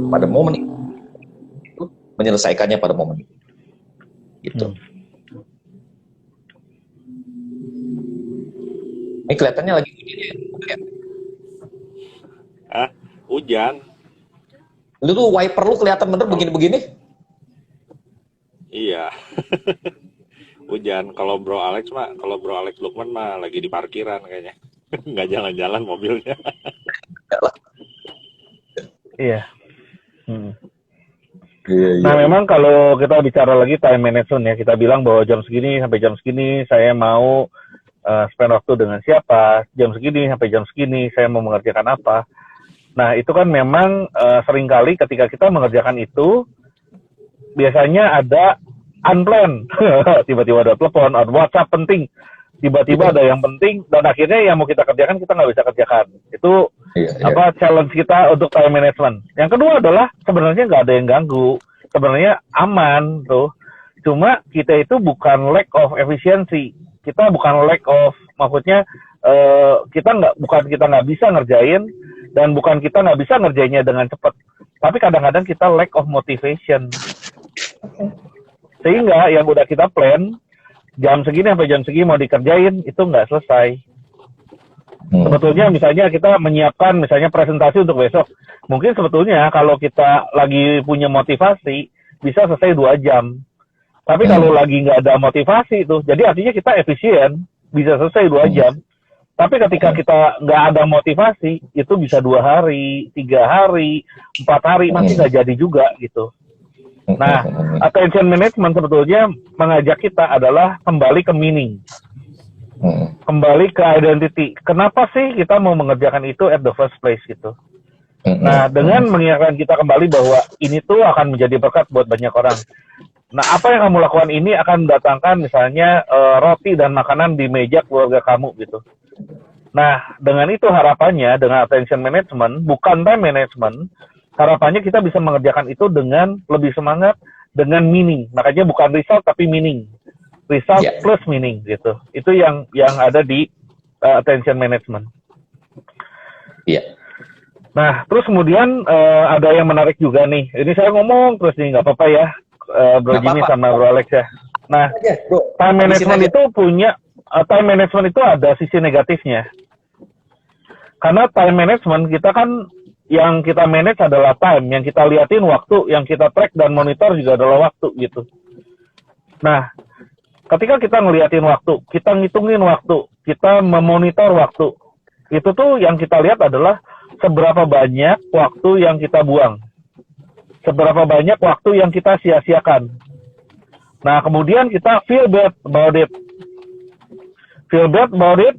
pada momen itu, menyelesaikannya pada momen itu. Gitu. Ini kelihatannya lagi hujan ya? Hujan. Lu tuh wiper lu kelihatan bener begini-begini? Iya. Hujan. Kalau Bro Alex Lukman mah lagi di parkiran kayaknya. Nggak jalan-jalan mobilnya. Iya. Nah memang kalau kita bicara lagi time management ya, kita bilang bahwa jam segini sampai jam segini saya mau spend waktu dengan siapa, jam segini sampai jam segini saya mau mengerjakan apa. Nah itu kan memang seringkali ketika kita mengerjakan itu biasanya ada unplanned, tiba-tiba ada telepon, ada WhatsApp penting, tiba-tiba ada yang penting, dan akhirnya yang mau kita kerjakan kita nggak bisa kerjakan. Itu challenge kita untuk time management. Yang kedua adalah sebenarnya nggak ada yang ganggu, sebenarnya aman tuh. Cuma kita itu bukan lack of efficiency, kita bukan lack of, maksudnya kita nggak bisa ngerjain, dan bukan kita nggak bisa ngerjainnya dengan cepat. Tapi kadang-kadang kita lack of motivation. Sehingga yang udah kita plan, jam segini sampai jam segini mau dikerjain, itu nggak selesai. Sebetulnya misalnya kita menyiapkan misalnya presentasi untuk besok. Mungkin sebetulnya kalau kita lagi punya motivasi, bisa selesai 2 jam. Tapi kalau lagi nggak ada motivasi itu, jadi artinya kita efisien, bisa selesai 2 jam. Tapi ketika kita nggak ada motivasi, itu bisa 2 hari, 3 hari, 4 hari, masih nggak jadi juga gitu. Nah, attention management sebetulnya mengajak kita adalah kembali ke meaning. Kembali ke identity. Kenapa sih kita mau mengerjakan itu at the first place gitu. Nah, dengan mengingatkan kita kembali bahwa ini tuh akan menjadi berkat buat banyak orang. Nah, apa yang kamu lakukan ini akan mendatangkan misalnya roti dan makanan di meja keluarga kamu gitu. Nah, dengan itu harapannya, dengan attention management, bukan time management, harapannya kita bisa mengerjakan itu dengan lebih semangat, dengan meaning. Makanya bukan result tapi meaning. Result plus meaning gitu. Itu yang ada di attention management. Nah, terus kemudian ada yang menarik juga nih. Ini saya ngomong terus nih, nggak apa-apa ya, Bro Jimmy sama Bro Alex ya. Nah, time management itu time management itu ada sisi negatifnya. Karena time management kita kan yang kita manage adalah time, yang kita liatin waktu, yang kita track dan monitor juga adalah waktu gitu. Nah, ketika kita ngeliatin waktu, kita ngitungin waktu, kita memonitor waktu, itu tuh yang kita lihat adalah seberapa banyak waktu yang kita buang, seberapa banyak waktu yang kita sia-siakan. Nah, kemudian kita feel bad about it.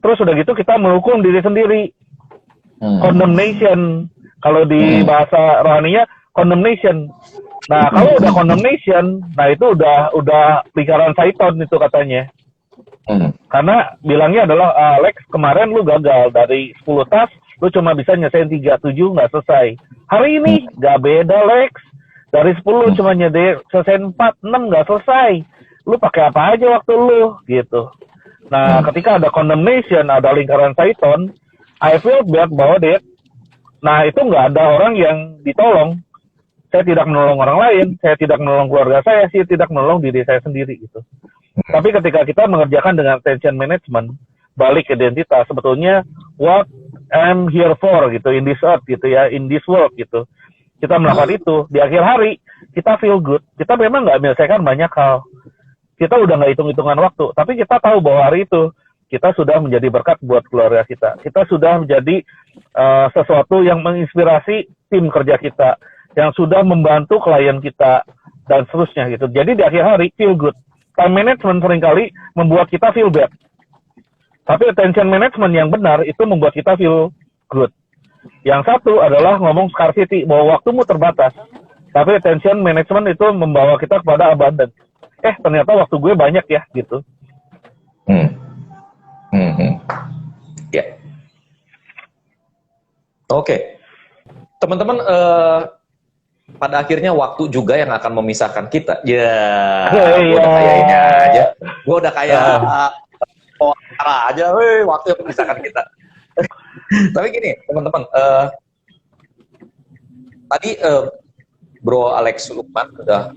Terus udah gitu kita menghukum diri sendiri. Condemnation. Kalau di bahasa rohaninya, condemnation. Nah, kalau udah condemnation, nah itu udah lingkaran Satan itu katanya. Karena bilangnya adalah, Alex kemarin lu gagal dari 10 tas, lu cuma bisa nyelesain 3, 7 nggak selesai. Hari ini nggak beda Lex, dari 10 cuma selesai 4, 6 nggak selesai. Lu pakai apa aja waktu lu gitu. Nah, ketika ada condemnation, ada lingkaran Saiton, I feel bad about it. Nah, itu nggak ada orang yang ditolong. Saya tidak menolong orang lain, saya tidak menolong keluarga saya tidak menolong diri saya sendiri gitu. Tapi ketika kita mengerjakan dengan attention management, balik identitas, sebetulnya what I'm here for gitu, in this earth gitu ya, in this world gitu. Kita melakukan itu, di akhir hari, kita feel good. Kita memang nggak menyelesaikan banyak hal. Kita udah nggak hitung-hitungan waktu, tapi kita tahu bahwa hari itu, kita sudah menjadi berkat buat keluarga kita. Kita sudah menjadi sesuatu yang menginspirasi tim kerja kita, yang sudah membantu klien kita, dan seterusnya gitu. Jadi di akhir hari, feel good. Time management seringkali membuat kita feel bad. Tapi attention management yang benar itu membuat kita feel good. Yang satu adalah ngomong scarcity, bahwa waktumu terbatas. Tapi attention management itu membawa kita kepada abundance. Ternyata waktu gue banyak ya, gitu. Ya. Oke. Teman-teman, pada akhirnya waktu juga yang akan memisahkan kita. Gue udah kayak ini aja. Gue udah kayak aja, waktu yang memisahkan kita. Tapi gini, teman-teman, tadi Bro Alex Lukman sudah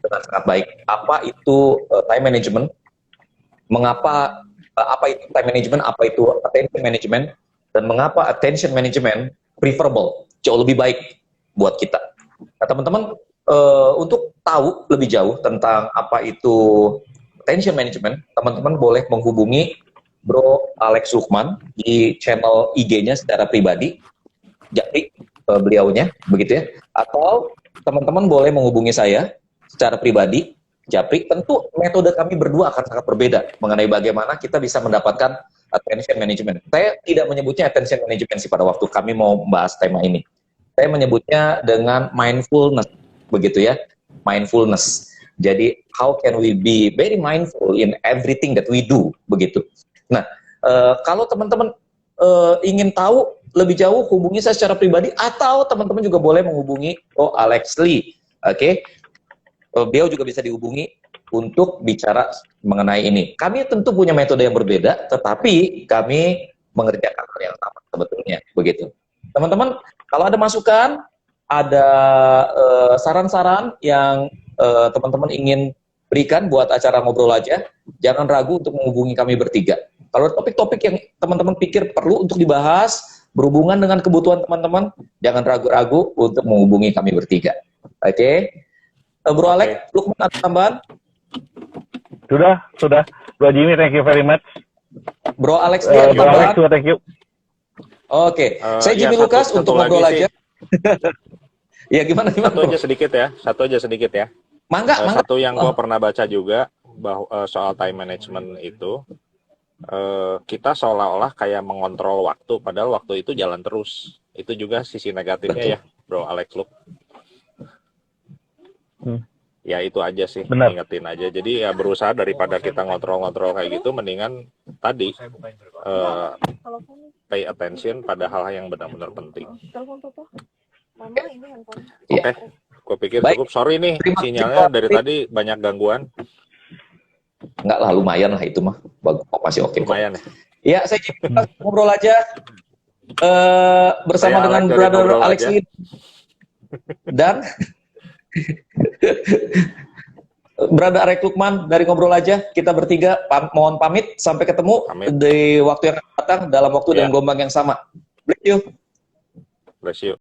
dengan sangat baik apa itu time management, mengapa apa itu time management, apa itu attention management, dan mengapa attention management preferable, jauh lebih baik buat kita. Nah, teman-teman, untuk tahu lebih jauh tentang apa itu attention management, teman-teman boleh menghubungi Bro Alex Lukman di channel IG-nya secara pribadi, Japri beliaunya, begitu ya. Atau teman-teman boleh menghubungi saya secara pribadi, Japri. Tentu metode kami berdua akan sangat berbeda mengenai bagaimana kita bisa mendapatkan attention management. Saya tidak menyebutnya attention management sih pada waktu kami mau membahas tema ini. Saya menyebutnya dengan mindfulness, begitu ya, mindfulness. Jadi, how can we be very mindful in everything that we do, begitu. Nah, kalau teman-teman ingin tahu lebih jauh, hubungi saya secara pribadi, atau teman-teman juga boleh menghubungi Alex Lee, oke? Beliau juga bisa dihubungi untuk bicara mengenai ini. Kami tentu punya metode yang berbeda, tetapi kami mengerjakan hal yang sama sebetulnya, begitu. Teman-teman, kalau ada masukan, ada saran-saran yang teman-teman ingin berikan buat acara ngobrol aja, jangan ragu untuk menghubungi kami bertiga. Kalau topik-topik yang teman-teman pikir perlu untuk dibahas, berhubungan dengan kebutuhan teman-teman, jangan ragu-ragu untuk menghubungi kami bertiga. Oke? Bro Alex, Lukman ada tambahan? Sudah. Bro Jimmy, thank you very much. Bro Alex, dia ada Bro Alex tambahan? juga thank you. Oke, saya Jimmy Lukas untuk ngobrol aja. Ya, gimana? Satu aja sedikit ya. Mangga. Satu yang gue pernah baca juga bahwa soal time management itu, kita seolah-olah kayak mengontrol waktu, padahal waktu itu jalan terus. Itu juga sisi negatifnya. Betul. Ya, Bro Alex Luk. Ya itu aja sih, ingetin aja. Jadi ya berusaha daripada kita ngontrol-ngontrol kayak gitu, mendingan tadi pay attention pada hal-hal yang benar-benar penting. Oke, gue pikir cukup. Sorry nih, sinyalnya dari tadi banyak gangguan. Enggak lah, lumayan lah itu mah. Masih oke. Lumayan ya. Ya, saya ngobrol aja bersama dengan Brother Alex Lee dan Brother Alex Lukman dari Ngobrol Aja. Kita bertiga mohon pamit, sampai ketemu di waktu yang akan datang dalam waktu dan gelombang yang sama. Bless you.